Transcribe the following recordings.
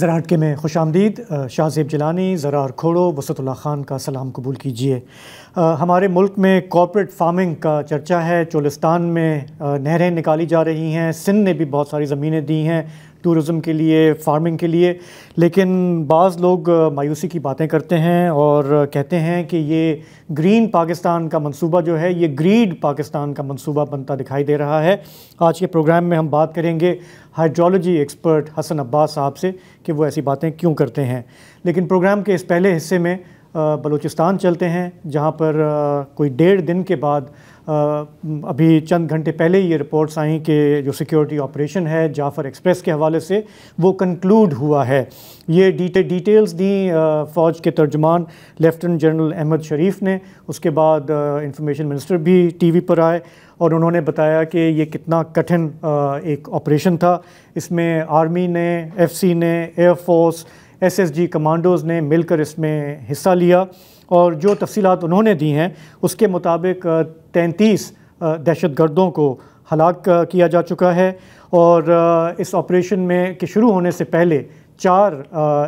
ज़रा हटके में खुशामदीद। शाहज़ेब जिलानी, ज़रार खोड़ो, वसतुल्लाह ख़ान का सलाम कबूल कीजिए। हमारे मुल्क में कॉर्पोरेट फार्मिंग का चर्चा है। चोलिस्तान में नहरें निकाली जा रही हैं। सिंध ने भी बहुत सारी ज़मीनें दी हैं टूरिज़म के लिए, फार्मिंग के लिए, लेकिन बाज़ लोग मायूसी की बातें करते हैं और कहते हैं कि ये ग्रीन पाकिस्तान का मंसूबा जो है, ये ग्रीड पाकिस्तान का मंसूबा बनता दिखाई दे रहा है। आज के प्रोग्राम में हम बात करेंगे हाइड्रोलॉजी एक्सपर्ट हसन अब्बास साहब से कि वो ऐसी बातें क्यों करते हैं। लेकिन प्रोग्राम के इस पहले हिस्से में बलूचिस्तान चलते हैं, जहाँ पर कोई 1.5 दिन के बाद अभी चंद घंटे पहले ये रिपोर्ट्स आई कि जो सिक्योरिटी ऑपरेशन है जाफ़र एक्सप्रेस के हवाले से वो कंक्लूड हुआ है। ये डिटेल्स दी फ़ौज के तर्जुमान लेफ्टिनेंट जनरल अहमद शरीफ ने। उसके बाद इंफॉर्मेशन मिनिस्टर भी टीवी पर आए और उन्होंने बताया कि ये कितना कठिन एक ऑपरेशन था। इसमें आर्मी ने, एफसी ने, एयरफोर्स, एसएसजी कमांडोज़ ने मिलकर इसमें हिस्सा लिया और जो तफसीलात उन्होंने दी हैं उसके मुताबिक 33 दहशतगर्दों को हलाक किया जा चुका है और इस ऑपरेशन में के शुरू होने से पहले 4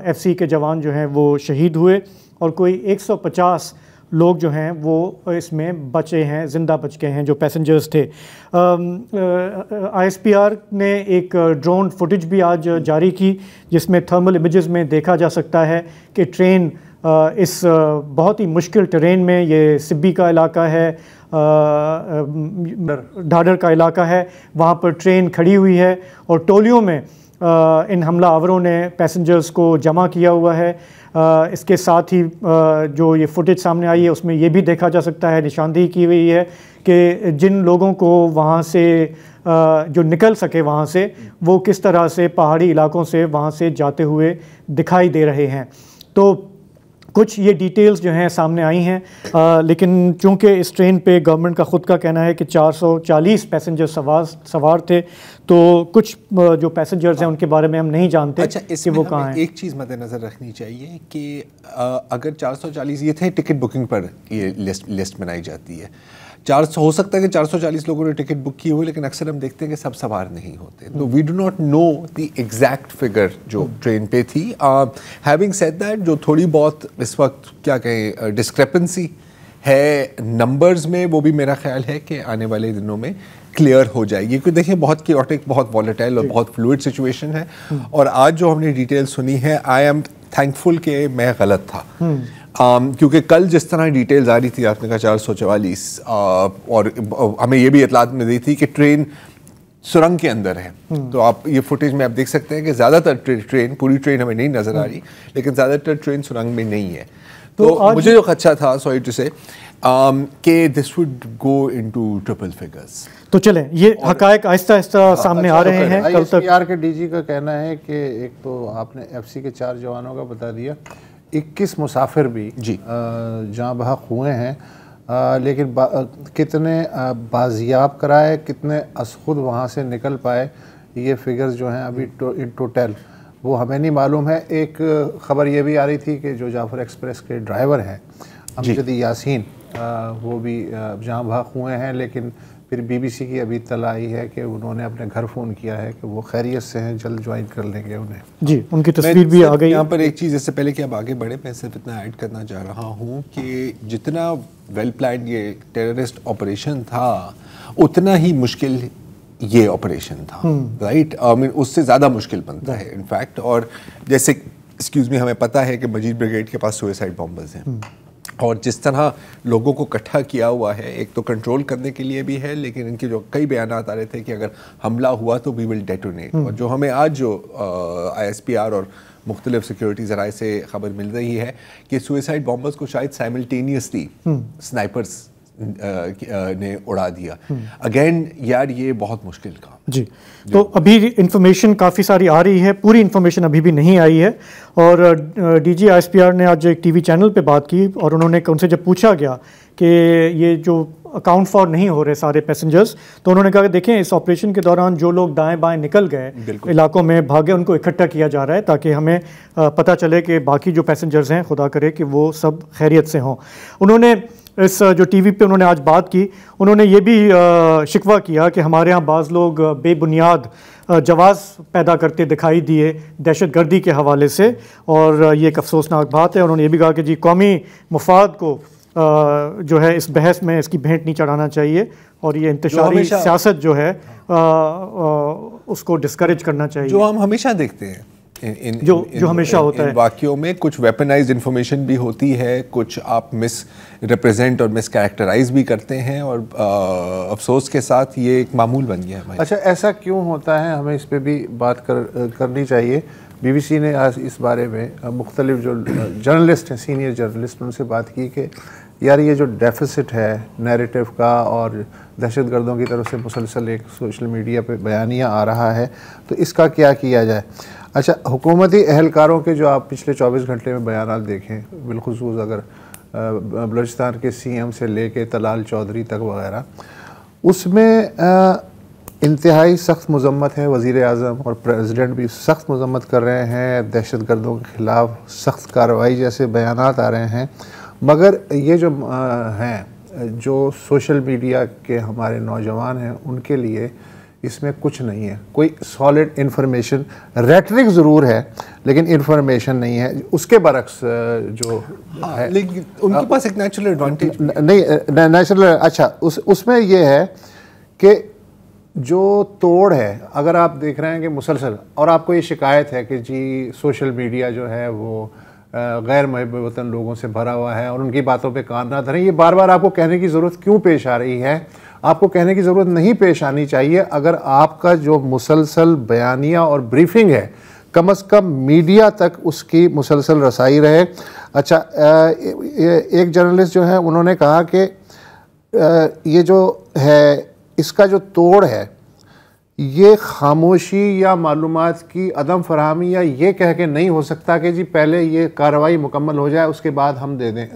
एफसी के जवान जो हैं वो शहीद हुए और कोई 150 लोग जो हैं वो इसमें बचे हैं, ज़िंदा बच गए हैं जो पैसेंजर्स थे। ISPR ने एक ड्रोन फुटेज भी आज जारी की जिसमें थर्मल इमेजेस में देखा जा सकता है कि ट्रेन इस बहुत ही मुश्किल टेरेन में, ये सिब्बी का इलाका है, ढाडर का इलाका है, वहाँ पर ट्रेन खड़ी हुई है और टोलियों में इन हमला आवरों ने पैसेंजर्स को जमा किया हुआ है। इसके साथ ही जो ये फुटेज सामने आई है उसमें ये भी देखा जा सकता है, निशानदेही की हुई है कि जिन लोगों को वहाँ से जो निकल सके वहाँ से, वो किस तरह से पहाड़ी इलाकों से वहाँ से जाते हुए दिखाई दे रहे हैं। तो कुछ ये डिटेल्स जो हैं सामने आई हैं, लेकिन चूंकि इस ट्रेन पे गवर्नमेंट का ख़ुद का कहना है कि 440 पैसेंजर सवार थे, तो कुछ जो पैसेंजर्स हैं उनके बारे में हम नहीं जानते। अच्छा, कि वो कहाँ हैं। एक चीज़ मद्देनज़र रखनी चाहिए कि अगर 440 ये थे, टिकट बुकिंग पर ये लिस्ट बनाई जाती है। 400 हो सकता है कि 440 लोगों ने टिकट बुक की हो, लेकिन अक्सर हम देखते हैं कि सब सवार नहीं होते। तो we do not know the exact figure जो ट्रेन पे थी। हैविंग सेड दैट, जो थोड़ी बहुत इस वक्त क्या कहें डिस्क्रेपेंसी है नंबर्स में, वो भी मेरा ख्याल है कि आने वाले दिनों में क्लियर हो जाएगी। क्योंकि देखिए बहुत क्योटिक, बहुत वॉलेटाइल और बहुत फ्लूइड सिचुएशन है। और आज जो हमने डिटेल सुनी है, आई एम थैंकफुल कि मैं गलत था। क्योंकि कल जिस तरह डिटेल्स आ रही थी, आपने कहा 444, और हमें ये भी इतलात में दी थी कि ट्रेन सुरंग के अंदर है। तो आप ये फुटेज में आप देख सकते हैं कि ज़्यादातर ट्रेन, पूरी ट्रेन हमें नहीं नज़र आ रही, लेकिन ज़्यादातर ट्रेन सुरंग में नहीं है। तो मुझे जो खदशा था, सॉरी टू से, कि this would go into triple figures. तो चलें, ये हकायक आहिस्ता आहिस्ता सामने आ रहे हैं। कल तक ISPR के DG का कहना है कि एक तो आपने FC के 4 जवानों का बता दिया, 21 मुसाफिर भी जहाँ बहक हुए हैं, लेकिन कितने बाजियाब कराए, कितने असखुद वहाँ से निकल पाए, ये फिगर्स जो हैं अभी इन टोटल वो हमें नहीं मालूम है। एक ख़बर ये भी आ रही थी कि जो जाफ़र एक्सप्रेस के ड्राइवर हैं अमजद यासीन, वो भी जहाँ बहक हुए हैं, लेकिन फिर BBC की अभी इत्तला आई है कि उन्होंने अपने घर फ़ोन किया है कि वो खैरियत से हैं, जल्द ज्वाइन कर लेंगे उन्हें। जी, उनकी तस्वीर भी आ गई। यहाँ पर एक चीज़, इससे पहले कि आप आगे बढ़े, मैं सिर्फ इतना ऐड करना चाह रहा हूँ कि जितना वेल प्लान ये टेररिस्ट ऑपरेशन था, उतना ही मुश्किल ये ऑपरेशन था, राइट। उससे ज़्यादा मुश्किल बनता है इनफैक्ट। और जैसे एक्सक्यूज़ मी, हमें पता है कि मजीद ब्रिगेड के पास सुसाइड बॉम्बर्स हैं, और जिस तरह लोगों को इकट्ठा किया हुआ है, एक तो कंट्रोल करने के लिए भी है, लेकिन इनके जो कई बयान आ रहे थे कि अगर हमला हुआ तो वी विल डेटोनेट। और जो हमें आज जो ISPR और मुख्तलिफ सिक्योरिटी ज़राए से खबर मिल रही है कि सुसाइड बॉम्बर्स को शायद साइमल्टेनियसली स्नाइपर्स ने उड़ा दिया। अगेन यार, ये बहुत मुश्किल काम जी। तो अभी इंफॉर्मेशन काफ़ी सारी आ रही है, पूरी इंफॉर्मेशन अभी भी नहीं आई है। और DG ISPR ने आज एक TV चैनल पे बात की और उनसे जब पूछा गया कि ये जो अकाउंट फॉर नहीं हो रहे सारे पैसेंजर्स, तो उन्होंने कहा कि देखें, इस ऑपरेशन के दौरान जो लोग दाएं बाएं निकल गए, इलाकों में भागे, उनको इकट्ठा किया जा रहा है ताकि हमें पता चले कि बाकी जो पैसेंजर्स हैं, खुदा करे कि वो सब खैरियत से हों। उन्होंने इस जो टीवी पे उन्होंने आज बात की, उन्होंने ये भी शिकवा किया कि हमारे यहाँ बाज़ लोग बेबुनियाद जवाज़ पैदा करते दिखाई दिए दहशतगर्दी के हवाले से, और ये एक अफसोसनाक बात है। उन्होंने ये भी कहा कि जी कौमी मुफाद को जो है इस बहस में इसकी भेंट नहीं चढ़ाना चाहिए, और ये इंतशारी सियासत जो है उसको डिस्करेज करना चाहिए, जो हम हमेशा देखते हैं जो हमेशा होता है। वाक़ियों में कुछ वेपनाइज्ड इंफॉर्मेशन भी होती है, कुछ आप मिस रिप्रेजेंट और मिस कैरेक्टराइज भी करते हैं, और अफसोस के साथ ये एक मामूल बन गया है। अच्छा, ऐसा क्यों होता है, हमें इस पे भी बात करनी चाहिए। BBC ने आज इस बारे में मुख्तलिफ जो जर्नलिस्ट हैं, सीनियर जर्नलिस्ट, उनसे बात की कि यार ये जो डेफिसिट है नैरेटिव का, और दहशतगर्दों की तरफ से मुसलसल एक सोशल मीडिया पे बयानियाँ आ रहा है, तो इसका क्या किया जाए। अच्छा, हुकूमती एहलकारों के जो आप पिछले 24 घंटे में बयानात देखें, बिलखुसूस अगर बलूचिस्तान के CM से लेके तलाल चौधरी तक वगैरह, उसमें इंतहाई सख्त मजम्मत है। वज़ीर आज़म और प्रेसिडेंट भी सख्त मजम्मत कर रहे हैं, दहशतगर्दों के ख़िलाफ़ सख्त कार्रवाई जैसे बयानात आ रहे हैं, मगर ये जो हैं जो सोशल मीडिया के हमारे नौजवान हैं, उनके लिए इसमें कुछ नहीं है, कोई सॉलिड इन्फॉर्मेशन। रेटरिक ज़रूर है लेकिन इन्फॉर्मेशन नहीं है। उसके बरक्स जो है, लेकिन उनके पास एक नेचुरल एडवांटेज नहीं, नेचुरल। अच्छा, उसमें ये है कि जो तोड़ है, अगर आप देख रहे हैं कि मुसलसल, और आपको ये शिकायत है कि जी सोशल मीडिया जो है वो गैर महब वतन लोगों से भरा हुआ है और उनकी बातों पे कान ना धरें, ये बार बार आपको कहने की ज़रूरत क्यों पेश आ रही है? आपको कहने की ज़रूरत नहीं पेश आनी चाहिए। अगर आपका जो मुसलसल बयानिया और ब्रीफिंग है, कम अज़ कम मीडिया तक उसकी मुसलसल रसाई रहे। अच्छा, एक जर्नलिस्ट जो है उन्होंने कहा कि ये जो है इसका जो तोड़ है, ये खामोशी या मालूमात की अदम फरहमी या ये कह के नहीं हो सकता कि जी पहले ये कार्रवाई मुकम्मल हो जाए उसके बाद हम दे दें,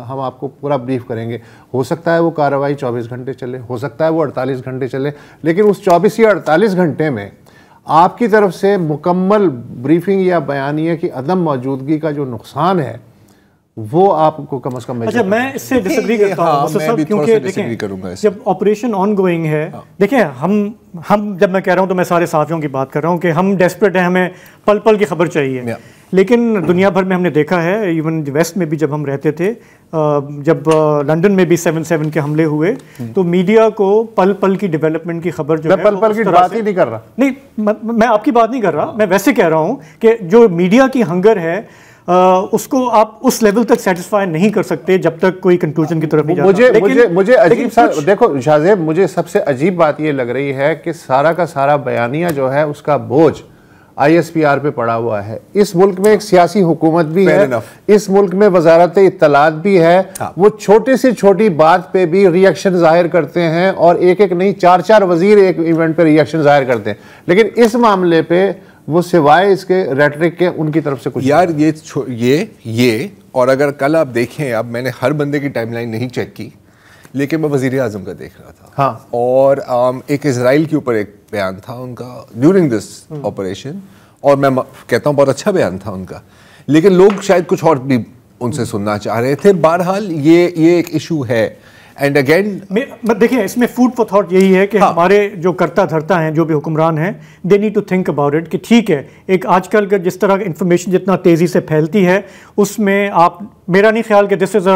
हम आपको पूरा ब्रीफ करेंगे। हो सकता है वो कार्रवाई 24 घंटे चले, हो सकता है वो 48 घंटे चले, लेकिन उस 24 या 48 घंटे में आपकी तरफ से मुकम्मल ब्रीफिंग या बयानिया की अदम मौजूदगी का जो नुकसान है वो आपको कम से कम। अच्छा, मैं इससे डिसएग्री करता हूँ क्योंकि देखें जब ऑपरेशन ऑन गोइंग है, देखिए हम जब मैं कह रहा हूँ तो मैं सारे साथियों की बात कर रहा हूँ कि हम डेस्परेट हैं, हमें पल पल की खबर चाहिए, लेकिन दुनिया भर में हमने देखा है, इवन वेस्ट में भी जब हम रहते थे, जब लंदन में भी 7/7 के हमले हुए, तो मीडिया को पल पल की डेवलपमेंट की खबर जो है, पल पल की बात ही नहीं कर रहा, नहीं मैं आपकी बात नहीं कर रहा, मैं वैसे कह रहा हूँ कि जो मीडिया की हंगर है उसको आप उस लेवल तक सेटिस्फाई नहीं कर सकते जब तक कोई कंक्लूजन की तरफ नहीं जाता। मुझे अजीब सा, देखो शाहजेब, मुझे सबसे अजीब बात ये लग रही है कि सारा का सारा बयानिया जो है उसका बोझ ISPR पे पड़ा हुआ है। इस मुल्क में एक सियासी हुकूमत भी है, इस मुल्क में वजारत इत्तलात भी है, वो छोटी से छोटी बात पे भी रिएक्शन जाहिर करते हैं, और एक एक नहीं 4-4 वजीर एक इवेंट पे रिएक्शन जाहिर करते हैं, लेकिन इस मामले पे वो सिवाय इसके रेटरिक के उनकी तरफ से कुछ यार ये और अगर कल आप देखें, अब मैंने हर बंदे की टाइमलाइन नहीं चेक की, लेकिन मैं वज़ीर आज़म का देख रहा था। हाँ। और एक इजराइल के ऊपर एक बयान था उनका ड्यूरिंग दिस ऑपरेशन, और मैं कहता हूँ बहुत अच्छा बयान था उनका, लेकिन लोग शायद कुछ और भी उनसे सुनना चाह रहे थे। बहरहाल ये एक इशू है। एंड अगेन देखिए, इसमें फूड फॉर थॉट यही है कि हमारे जो करता धरता हैं, जो भी हुक्मरान हैं, they need to think about it कि ठीक है, एक आजकल का जिस तरह इंफॉर्मेशन जितना तेज़ी से फैलती है, उसमें आप, मेरा नहीं ख्याल कि this is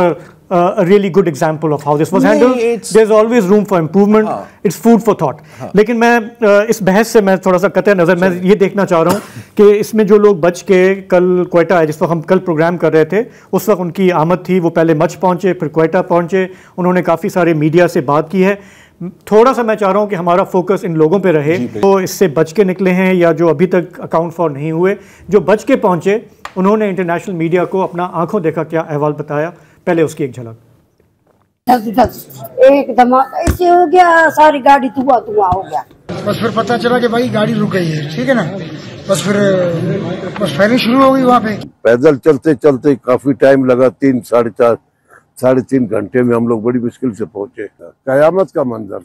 a really good example of how this was handled. There's always room for improvement. It's food for thought. लेकिन मैं इस बहस से मैं थोड़ा सा कतई नज़र मैं ये देखना चाह रहा हूँ कि इसमें जो लोग बच के कल क्वेटा आए, जिस वक्त हम कल प्रोग्राम कर रहे थे, उस वक्त उनकी आमद थी, वो पहले मच पहुँचे, फिर क्वेटा पहुँचे, उन्होंने काफ़ी सारे मीडिया से बात की है। थोड़ा सा मैं चाह रहा हूँ कि हमारा फोकस इन लोगों पे रहे तो इससे बच के निकले हैं या जो अभी तक अकाउंट फॉर नहीं हुए। जो बच के पहुँचे उन्होंने इंटरनेशनल मीडिया को अपना आंखों देखा क्या अहवाल बताया, पहले उसकी एक झलक। एक धमाका ऐसे हो गया, सारी गाड़ी धुआं हो गया। बस फिर पता चला कि भाई गाड़ी रुक गई है, ठीक है ना, बस फिर फायरिंग शुरू हो गई वहाँ पे। पैदल चलते चलते काफी टाइम लगा, 3-3.5 घंटे में हम लोग बड़ी मुश्किल से पहुंचे। कयामत का मंजर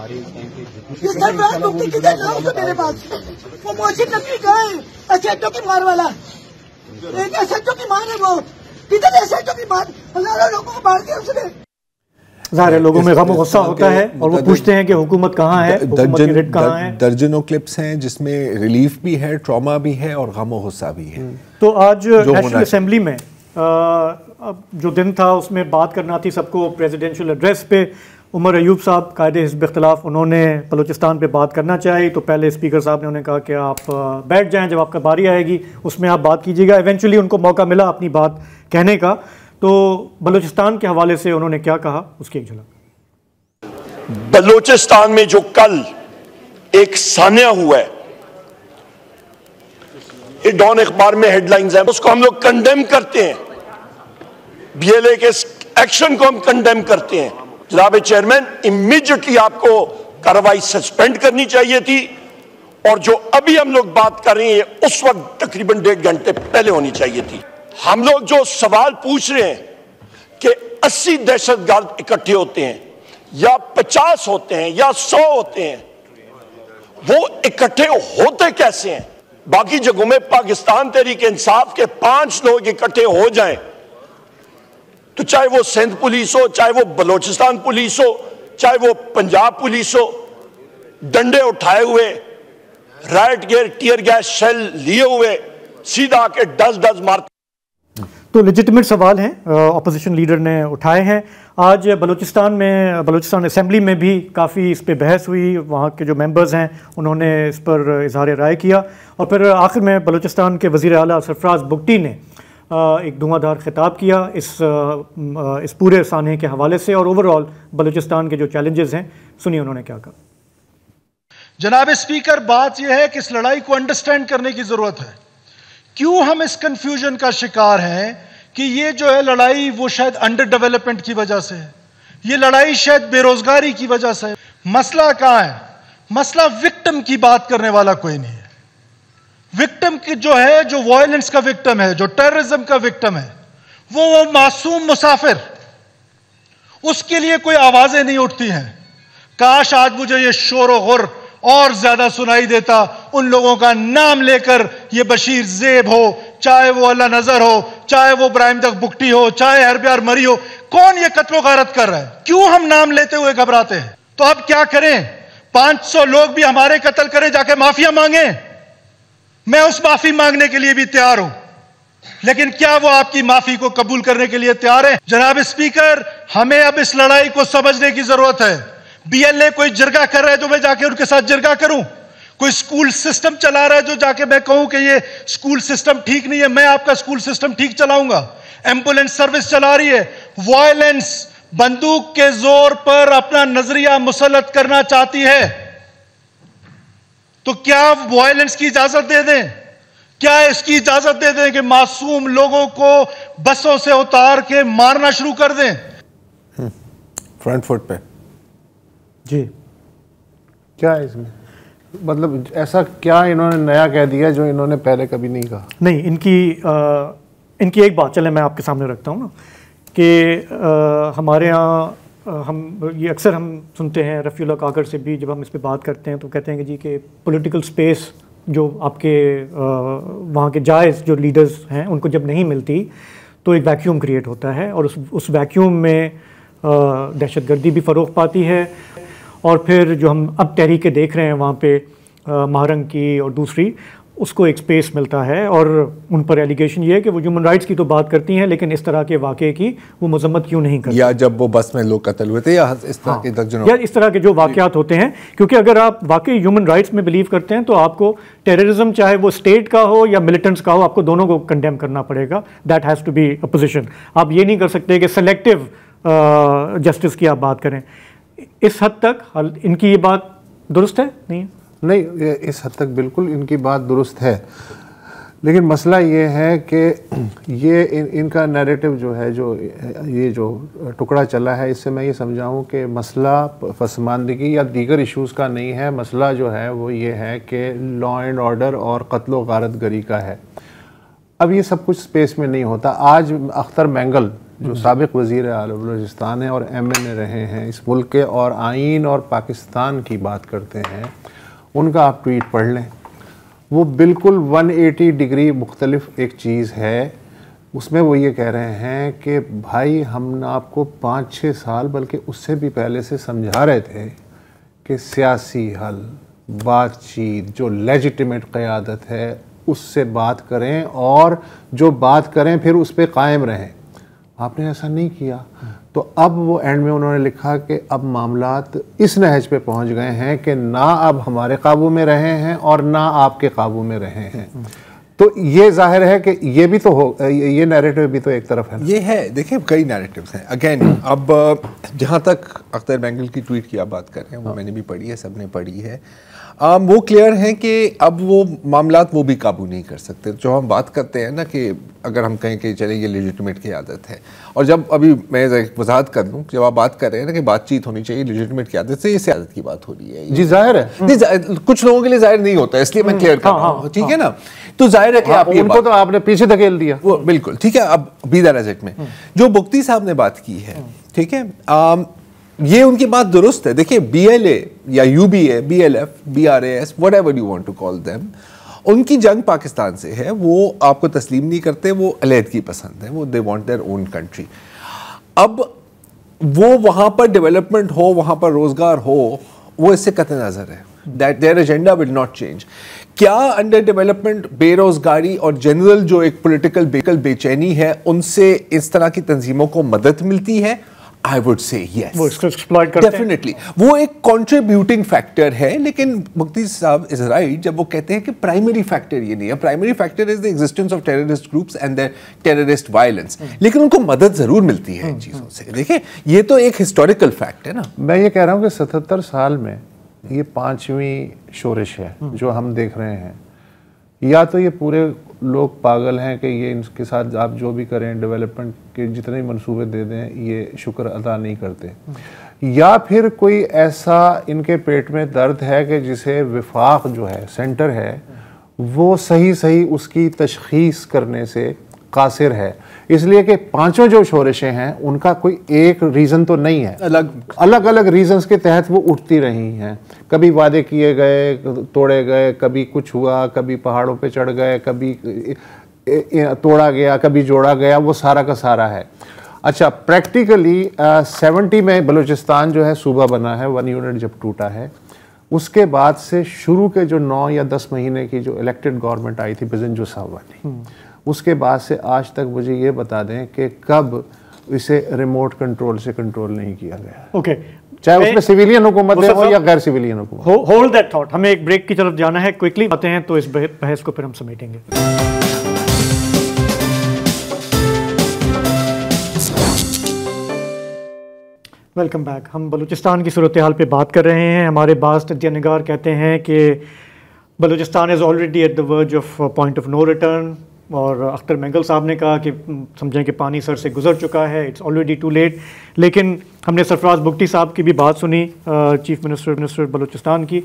ये सरफराज मुफ्ती किधर था उसको मेरे पास, वो मोहसिन नकवी कहाँ है? एसएचओ की मार वाला, एक एसएचओ की मार है वो, किधर एसएचओ की मार? हजारों लोगों को मार दिया उसने। ज़ाहिर है लोगों में गम गुस्सा होता है और वो पूछते हैं कि हुकूमत कहाँ है, हुकूमत की रिट कहाँ है। दर्जनों क्लिप्स हैं जिसमें रिलीफ भी है, ट्रॉमा भी है और गम और गुस्सा भी है। तो आज नेशनल असेंबली में जो दिन था उसमें बात करना थी सबको प्रेसिडेंशियल एड्रेस पे। उमर अयूब साहब कायदे हिज़्ब इख्तिलाफ, उन्होंने बलूचिस्तान पे बात करना चाहिए तो पहले स्पीकर साहब ने उन्हें कहा कि आप बैठ जाएं, जब आपका बारी आएगी उसमें आप बात कीजिएगा। इवेंचुअली उनको मौका मिला अपनी बात कहने का, तो बलूचिस्तान के हवाले से उन्होंने क्या कहा उसकी एक झलक। बलूचिस्तान में जो कल एक सान्या हुआ है, ये डॉन अखबार में हेडलाइंस है, उसको हम लोग कंडेम करते हैं, बीएलए के एक्शन को हम कंडेम करते हैं। जनाब चेयरमैन, इमीडिएटली आपको कार्रवाई सस्पेंड करनी चाहिए थी और जो अभी हम लोग बात कर रहे हैं उस वक्त तकरीबन 1.5 घंटे पहले होनी चाहिए थी। हम लोग जो सवाल पूछ रहे हैं कि 80 दहशतगर्द इकट्ठे होते हैं या 50 होते हैं या 100 होते हैं, वो इकट्ठे होते कैसे हैं? बाकी जगहों में पाकिस्तान तहरीक इंसाफ के 5 लोग इकट्ठे हो जाएं तो चाहे वो सिंध पुलिस हो, चाहे वो बलूचिस्तान पुलिस हो, चाहे वो पंजाब पुलिस हो, डंडे उठाए हुए, riot gear, tear gas shell लिए हुए, सीधा आके डज मारते। तो लेजिटिमेट सवाल हैं ऑपोजिशन लीडर ने उठाए हैं। आज बलूचिस्तान असेंबली में भी काफ़ी इस पे बहस हुई, वहाँ के जो मेंबर्स हैं उन्होंने इस पर इजहार राय किया और फिर आखिर में बलूचिस्तान के वज़ीर आला सरफराज बुगटी ने एक धुआंधार खिताब किया इस पूरे सान्हे के हवाले से और ओवरऑल बलूचिस्तान के जो चैलेंजेस हैं, सुनिए उन्होंने क्या कहा। जनाब स्पीकर, बात यह है कि इस लड़ाई को अंडरस्टैंड करने की जरूरत है। क्यों हम इस कंफ्यूजन का शिकार हैं कि ये जो है लड़ाई वो शायद अंडर डेवलपमेंट की वजह से है, ये लड़ाई शायद बेरोजगारी की वजह से है। मसला कहां है? मसला विक्टिम की बात करने वाला कोई नहीं है। विक्टिम की जो है, जो वायलेंस का विक्टिम है, जो टेररिज्म का विक्टिम है, वो मासूम मुसाफिर, उसके लिए कोई आवाजें नहीं उठती हैं। काश आज मुझे ये शोर गुर और ज्यादा सुनाई देता उन लोगों का नाम लेकर, ये बशीर ज़ेब हो, चाहे वो अल्लाह नजर हो, चाहे वो इब्राहिम तक बुगटी हो, चाहे हरब्यार मरी हो, कौन ये कत्लो गारत कर रहा है? क्यों हम नाम लेते हुए घबराते हैं? तो अब क्या करें? 500 लोग भी हमारे कत्ल करें, जाके माफिया मांगे, मैं उस माफी मांगने के लिए भी तैयार हूं, लेकिन क्या वो आपकी माफी को कबूल करने के लिए तैयार है? जनाब स्पीकर, हमें अब इस लड़ाई को समझने की जरूरत है। बीएलए कोई जिरगा कर रहा है तो मैं जाके उनके साथ जिरगा करूं? कोई स्कूल सिस्टम चला रहा है जो जाके मैं कहूं कि ये स्कूल सिस्टम ठीक नहीं है, मैं आपका स्कूल सिस्टम ठीक चलाऊंगा? एम्बुलेंस सर्विस चला रही है, वायलेंस, बंदूक के जोर पर अपना नजरिया मुसल्लत करना चाहती है, तो क्या वायलेंस की इजाजत दे दें? क्या इसकी इजाजत दे दें कि मासूम लोगों को बसों से उतार के मारना शुरू कर दें? फ्रंट फुट पे जी क्या है इसमें? मतलब ऐसा क्या इन्होंने नया कह दिया जो इन्होंने पहले कभी नहीं कहा? नहीं, इनकी एक बात चले मैं आपके सामने रखता हूँ ना कि हमारे यहाँ ये अक्सर हम सुनते हैं रफ़ीउल्लाह काकर से भी, जब हम इस पे बात करते हैं तो कहते हैं कि जी कि पॉलिटिकल स्पेस जो आपके वहाँ के जायज़ जो लीडर्स हैं उनको जब नहीं मिलती तो एक वैक्यूम क्रिएट होता है और उस वैक्यूम में दहशतगर्दी भी फ़रोग़ पाती है। और फिर जो हम अब तहरीकें देख रहे हैं वहाँ पे महारंग की और दूसरी, उसको एक स्पेस मिलता है और उन पर एलिगेशन ये है कि वो ह्यूमन राइट्स की तो बात करती हैं लेकिन इस तरह के वाक़े की वो मजम्मत क्यों नहीं करती, या जब वो बस में लोग कत्ल हुए थे, या इस तरह के दर्जनों, या इस तरह के जो वाक़यात होते हैं। क्योंकि अगर आप वाकई ह्यूमन राइट्स में बिलीव करते हैं तो आपको टेररिज्म चाहे वो स्टेट का हो या मिलिटेंट्स का हो, आपको दोनों को कंडेम करना पड़ेगा। That has to be a position. आप ये नहीं कर सकते कि सेलेक्टिव जस्टिस की आप बात करें। इस हद तक इनकी ये बात दुरुस्त है? नहीं, इस हद तक बिल्कुल इनकी बात दुरुस्त है, लेकिन मसला ये है कि ये इनका नैरेटिव जो है, ये जो टुकड़ा चला है, इससे मैं ये समझाऊं कि मसला पसमानदगी या दीगर इश्यूज़ का नहीं है। मसला जो है वो ये है कि लॉ एंड ऑर्डर और कत्ल व गारतगरी का है। अब ये सब कुछ स्पेस में नहीं होता। आज अख्तर मैंगल जो साबिक वज़ीर आला बलूचिस्तान है और MNA रहे हैं इस मुल्क के, और आइन और पाकिस्तान की बात करते हैं, उनका आप ट्वीट पढ़ लें। वो बिल्कुल 180 डिग्री मुख्तलिफ एक चीज़ है। उसमें वो ये कह रहे हैं कि भाई हम आपको 5-6 साल बल्कि उससे भी पहले से समझा रहे थे कि सियासी हल, बातचीत, जो लेजिटिमेट क़यादत है उससे बात करें और जो बात करें फिर उस पर कायम रहें। आपने ऐसा नहीं किया। तो अब वो एंड में उन्होंने लिखा कि अब मामलात इस नहज पे पहुंच गए हैं कि ना अब हमारे काबू में रहे हैं और ना आपके काबू में रहे हैं। तो ये जाहिर है कि ये भी तो हो, ये नैरेटिव भी तो एक तरफ है। ये है, देखिए कई नैरेटिव्स हैं। अगेन अब जहाँ तक अख्तर बेंगल की ट्वीट की आप बात कर रहे हैं वो मैंने भी पढ़ी है, सबने पढ़ी है। वो क्लियर है कि अब वो मामलात वो भी काबू नहीं कर सकते। जो हम बात करते हैं ना कि अगर हम कहें कि चले ये लेजिटिमेट की आदत है, और जब अभी मैं वजाहत कर दूं, जब आप बात कर रहे हैं ना कि बातचीत होनी चाहिए लेजिटिमेट की आदत से, ये आदत की बात हो रही है। जी जाहिर है, नहीं कुछ लोगों के लिए जाहिर नहीं होता, इसलिए मैं क्लियर कर रहा हूं, ठीक है ना। तो जाहिर है कि आप ये उनको तो आपने पीछे धकेल दिया, वो बिल्कुल ठीक है। अब बीदा रजक में जो बुख्ती साहब ने बात की है, ठीक है, ये उनकी बात दुरुस्त है। देखिए BLA या UBA, BLF, BRAS, whatever you want to call them, उनकी जंग पाकिस्तान से है। वो आपको तस्लीम नहीं करते, वो अलहदगी पसंद है, वो they want their own country. अब वो वहां पर डेवलपमेंट हो, वहां पर रोजगार हो, वो इससे कतई नजर है। That their agenda will not change. क्या अंडर डेवलपमेंट, बेरोजगारी और जनरल जो एक पॉलिटिकल बेचैनी है, उनसे इस तरह की तंजीमों को मदद मिलती है? I would say yes. वो इसको एक्सप्लॉइट करते हैं। Definitely. वो एक कंट्रीब्यूटिंग फैक्टर है, लेकिन मुफ्ती साहब इज राइट जब वो कहते हैं कि प्राइमरी फैक्टर ये नहीं है। Primary factor is the existence of terrorist groups and their terrorist violence, लेकिन उनको मदद जरूर मिलती है इन चीजों से। देखिए ये तो एक हिस्टोरिकल फैक्ट है ना। मैं ये कह रहा हूँ कि 77 साल में ये 5वीं शोरिश है जो हम देख रहे हैं। या तो ये पूरे लोग पागल हैं कि ये इनके साथ आप जो भी करें, डेवलपमेंट के जितने मंसूबे दे दें, ये शुक्र अदा नहीं करते, या फिर कोई ऐसा इनके पेट में दर्द है कि जिसे विफाक जो है, सेंटर है, वो सही उसकी तशखीस करने से कासिर है। इसलिए कि पांचों जो शोरिशें हैं उनका कोई एक रीज़न तो नहीं है, अलग अलग रीजंस के तहत वो उठती रही हैं। कभी वादे किए गए, तोड़े गए, कभी कुछ हुआ, कभी पहाड़ों पे चढ़ गए, कभी तोड़ा गया, कभी जोड़ा गया, वो सारा का सारा है। अच्छा, प्रैक्टिकली 70 में बलूचिस्तान जो है सूबा बना है, 1 यूनिट जब टूटा है, उसके बाद से शुरू के जो 9 या 10 महीने की जो इलेक्टेड गवर्नमेंट आई थी बिजनजो साहब वाली, उसके बाद से आज तक मुझे ये बता दें कि कब इसे रिमोट कंट्रोल से कंट्रोल नहीं किया गया। ओके, चाहे उसमें सिविलियन हुकूमत हो या गैर सिविलियन हुकूमत। होल्ड दैट थॉट, हमें एक ब्रेक की तरफ जाना है, क्विकली आते हैं तो इस बहस को फिर हम समेटेंगे। Welcome back. हम बलूचिस्तान की सूरत हाल पे बात कर रहे हैं। हमारे बाज़ तज्ज़िया निगार कहते हैं कि Balochistan is already at the verge of point of no return, और अख्तर बेंगल साहब ने कहा कि समझें कि पानी सर से गुजर चुका है, इट्स ऑलरेडी टू लेट। लेकिन हमने सरफराज बुगटी साहब की भी बात सुनी, चीफ मिनिस्टर बलूचिस्तान की।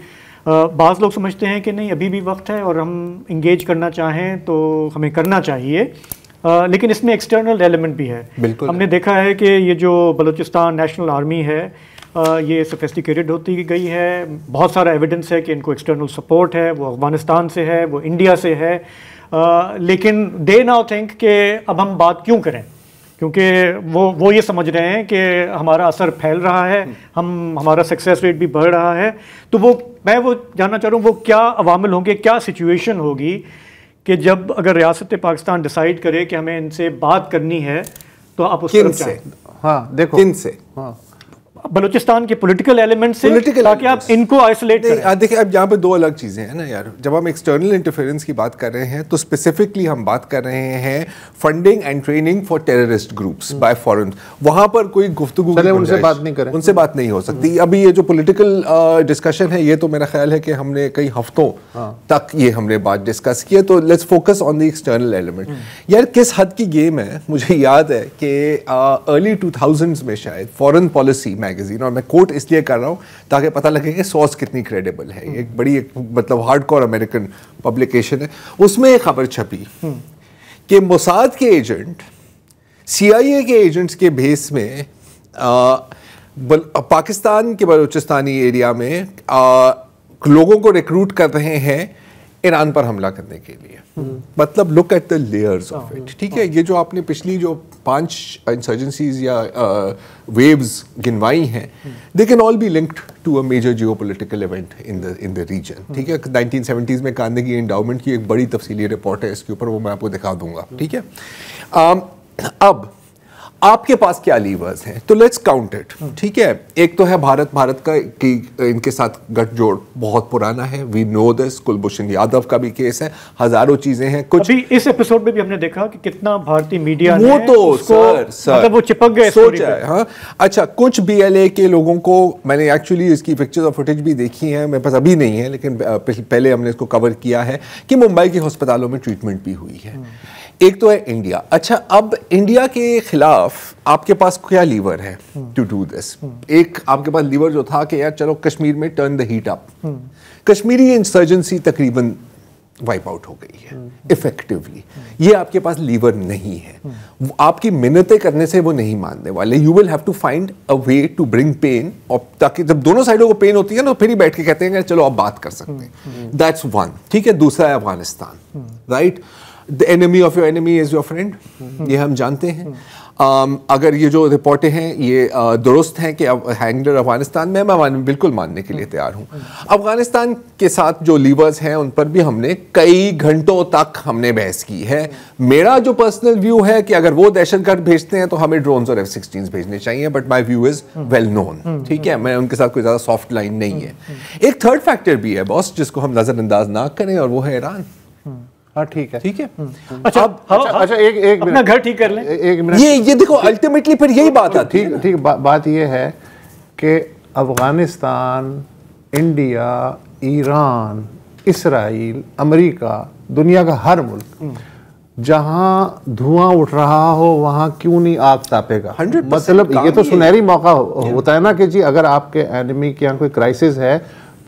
बाज़ लोग समझते हैं कि नहीं, अभी भी वक्त है और हम इंगेज करना चाहें तो हमें करना चाहिए, लेकिन इसमें एक्सटर्नल एलिमेंट भी है। हमने देखा है कि ये जो बलूचिस्तान नेशनल आर्मी है ये सोफिस्टिकेटेड होती गई है। बहुत सारा एविडेंस है कि इनको एक्सटर्नल सपोर्ट है, वो अफगानिस्तान से है, वो इंडिया से है, लेकिन दे नाउ थिंक कि अब हम बात क्यों करें, क्योंकि वो ये समझ रहे हैं कि हमारा असर फैल रहा है, हमारा सक्सेस रेट भी बढ़ रहा है। तो मैं जानना चाह रहा हूँ वो क्या अवामिल होंगे, क्या सिचुएशन होगी कि जब अगर रियासत पाकिस्तान डिसाइड करे कि हमें इनसे बात करनी है तो आप उस तरफ जाएं। हाँ देखो, किन से? हाँ, बलूचिस्तान के पॉलिटिकल एलिमेंट से, ताकि आप इनको आइसोलेट करें। देखिए अब यहाँ पे दो अलग चीज़ें हैं ना यार। जब हम एक्सटर्नल इंटरफेरेंस की बात कर रहे हैं तो स्पेसिफिकली हम बात कर रहे हैं funding and training for terrorist groups bye foreign. वहाँ पर कोई गुफ्तगू उनसे बात नहीं करें, उनसे बात नहीं हो सकती। अभी ये जो पॉलिटिकल डिस्कशन है, ये तो मेरा ख्याल है कि हमने कई हफ्तों तक ये हमने बात डिस्कस की है। तो let's focus on the external element. यार किस हद की गेम है, मुझे याद है कि अर्ली 2000s में शायद फॉरेन पॉलिसी मैगजीन, और मैं कोट इसलिए कर रहा हूं ताकि पता लगे कि सोर्स कितनी क्रेडिबल है, एक बड़ी मतलब हार्डकोर अमेरिकन पब्लिकेशन है, उसमें एक खबर छपी कि मोसाद के एजेंट CIA के एजेंट्स के बेस में पाकिस्तान के बलूचिस्तानी एरिया में लोगों को रिक्रूट कर रहे हैं ईरान पर हमला करने के लिए। मतलब look at the layers of it, ठीक है। ये जो आपने पिछली जो 5 इंसर्जेंसीज या वेव्स गिनवाई हैं, they can all be linked to a major geopolitical event in the region, ठीक है। 1970s में कार्नेगी एंडाउमेंट की एक बड़ी तफसीली रिपोर्ट है इसके ऊपर, वो मैं आपको दिखा दूंगा, ठीक है। अब आपके पास क्या लीवर्स हैं, तो लेट्स काउंट इट, ठीक है। एक तो है भारत का कि इनके साथ गठजोड़ बहुत पुराना है, we know this. Kulbhushan Yadav का भी केस है, हजारों चीजें हैं। कुछ अभी इस एपिसोड में भी हमने देखा कि कितना भारतीय मीडिया वो ने तो उसको मतलब वो चिपक गए स्टोरी पे। हाँ, अच्छा, कुछ BLA के लोगों को मैंने एक्चुअली इसकी पिक्चर्स और फुटेज भी देखी है, मेरे पास अभी नहीं है, लेकिन पहले हमने इसको कवर किया है कि मुंबई के अस्पतालों में ट्रीटमेंट भी हुई है। एक तो है इंडिया। अच्छा, अब इंडिया के खिलाफ आपके पास क्या लीवर है टू डू दिस? एक आपके पास लीवर जो था कि यार चलो कश्मीर में turn the heat up. Kashmiri insurgency तकरीबन वाइप आउट हो गई है इफेक्टिवली। ये आपके पास लीवर नहीं है। आपकी मिन्नतें करने से वो नहीं मानने वाले। You will have to find a way to bring pain, और ताकि जब दोनों साइडों को पेन होती है ना, तो फिर ही बैठ के कहते हैं चलो अब बात कर सकते हैं। दैट्स वन, ठीक है। दूसरा है Afghanistan, right. The enemy of your enemy is your friend, ये हम जानते हैं। अगर ये जो रिपोर्टें हैं ये दुरुस्त हैं कि हैंगलर अफगानिस्तान में, मैं बिल्कुल मानने के लिए तैयार हूँ। अफगानिस्तान के साथ जो लीवर्स हैं उन पर भी हमने कई घंटों तक हमने बहस की है। मेरा जो पर्सनल व्यू है कि अगर वो दहशतगर्द भेजते हैं तो हमें ड्रोन्स और F-16 भेजने चाहिए, but my view is well known, ठीक है। मैं उनके साथ कोई ज्यादा सॉफ्ट लाइन नहीं है। एक थर्ड फैक्टर भी है बॉस, जिसको हम नजरअंदाज ना करें, और वो है ईरान। हाँ, ठीक है, ठीक है। अच्छा, अच्छा, एक अपना घर ठीक कर लें। एक मिनट। ये देखो, अल्टीमेटली फिर यही बात आती है। ठीक, बात ये है कि Afghanistan, India, Iran, Israel, America, दुनिया का हर मुल्क जहां धुआं उठ रहा हो वहां क्यों नहीं आग तापेगा? मतलब ये तो सुनहरी मौका होता है ना कि जी अगर आपके एनिमी के यहाँ कोई क्राइसिस है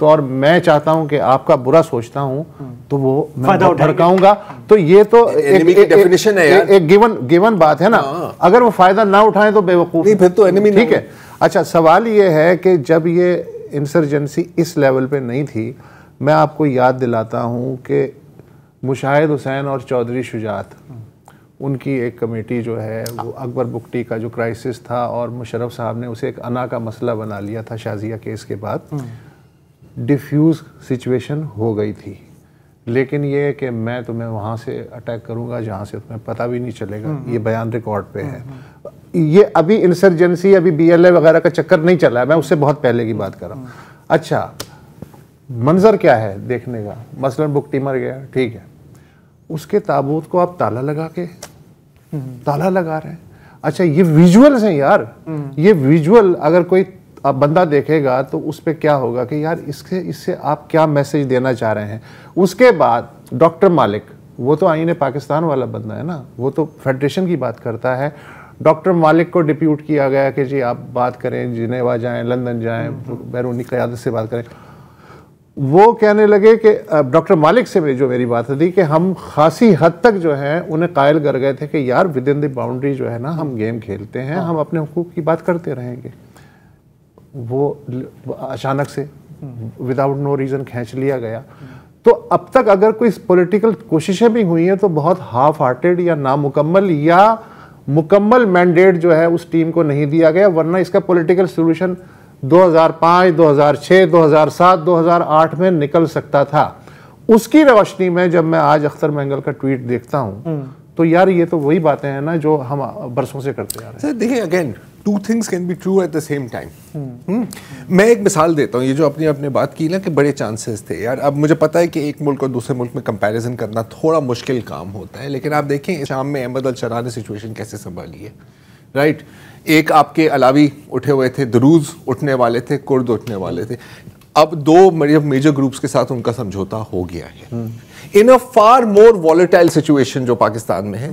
तो, और मैं चाहता हूं कि आपका बुरा सोचता हूं, तो वो मैं भड़काऊंगा। तो ये तो एक डेफिनेशन है यार, एक गिवन बात है ना। अगर वो फायदा ना उठाएं तो बेवकूफ, नहीं, फिर तो एनिमी, ठीक है। अच्छा, सवाल ये है कि जब ये इंसर्जेंसी इस लेवल पे नहीं थी, मैं आपको याद दिलाता हूं कि मुशाहिद हुसैन और चौधरी शुजात, उनकी एक कमेटी जो है वो अकबर बुगटी का जो क्राइसिस था, और मुशर्रफ साहब ने उसे एक अना का मसला बना लिया था शाजिया केस के बाद। डिफ्यूज सिचुएशन हो गई थी, लेकिन ये कि मैं तुम्हें वहाँ से अटैक करूँगा जहाँ से तुम्हें पता भी नहीं चलेगा, ये बयान रिकॉर्ड पे है। ये अभी इंसर्जेंसी, अभी BLA वगैरह का चक्कर नहीं चला है, मैं उससे बहुत पहले की बात कर रहा हूँ। अच्छा, मंजर क्या है देखने का? मसलन बुगटी मर गया, ठीक है, उसके ताबूत को आप ताला लगा रहे हैं। अच्छा, ये विजुअल्स हैं यार, ये विजुअल अगर कोई अब बंदा देखेगा तो उस पर क्या होगा कि यार इससे आप क्या मैसेज देना चाह रहे हैं। उसके बाद डॉक्टर मालिक, वो तो आईने पाकिस्तान वाला बंदा है ना, वो तो फेडरेशन की बात करता है। डॉक्टर मालिक को डिप्यूट किया गया कि जी आप बात करें, जिनेवा जाएं, लंदन जाएं, बैरूनी क़यादत से बात करें। वो कहने लगे कि डॉक्टर मालिक से जो मेरी बात थी कि हम खासी हद तक जो है उन्हें कायल कर गए थे कि यार विद इन द बाउंड्री जो है ना हम गेम खेलते हैं, हम अपने हुकूक की बात करते रहेंगे। वो अचानक से विदाउट नो रीज़न खींच लिया गया। तो अब तक अगर कोई पॉलिटिकल कोशिशें भी हुई हैं तो बहुत हाफ हार्टेड या नामुकम्मल या मुकम्मल मैंडेट जो है उस टीम को नहीं दिया गया, वरना इसका पॉलिटिकल सोल्यूशन 2005, 2006, 2007, 2008 में निकल सकता था। उसकी रोशनी में जब मैं आज अख्तर मैंगल का ट्वीट देखता हूं तो यार ये तो वही बातें हैं ना जो हम बरसों से करते आ रहे हैं। देखिए, again two things can be true at the same time. मैं एक मिसाल देता हूँ, ये जो आपने बात की ना कि बड़े चांसेस थे यार। अब मुझे पता है कि एक मुल्क और दूसरे मुल्क में कंपैरिजन करना थोड़ा मुश्किल काम होता है, लेकिन आप देखें शाम में अहमद अल-शरा ने सिचुएशन कैसे संभाली है, राइट। एक आपके अलावी उठे हुए थे, दरूज उठने वाले थे, कुर्द उठने वाले थे। अब दो मेजर ग्रुप्स के साथ उनका समझौता हो गया है इन अ फार मोर वॉलेटाइल सिचुएशन जो पाकिस्तान में है,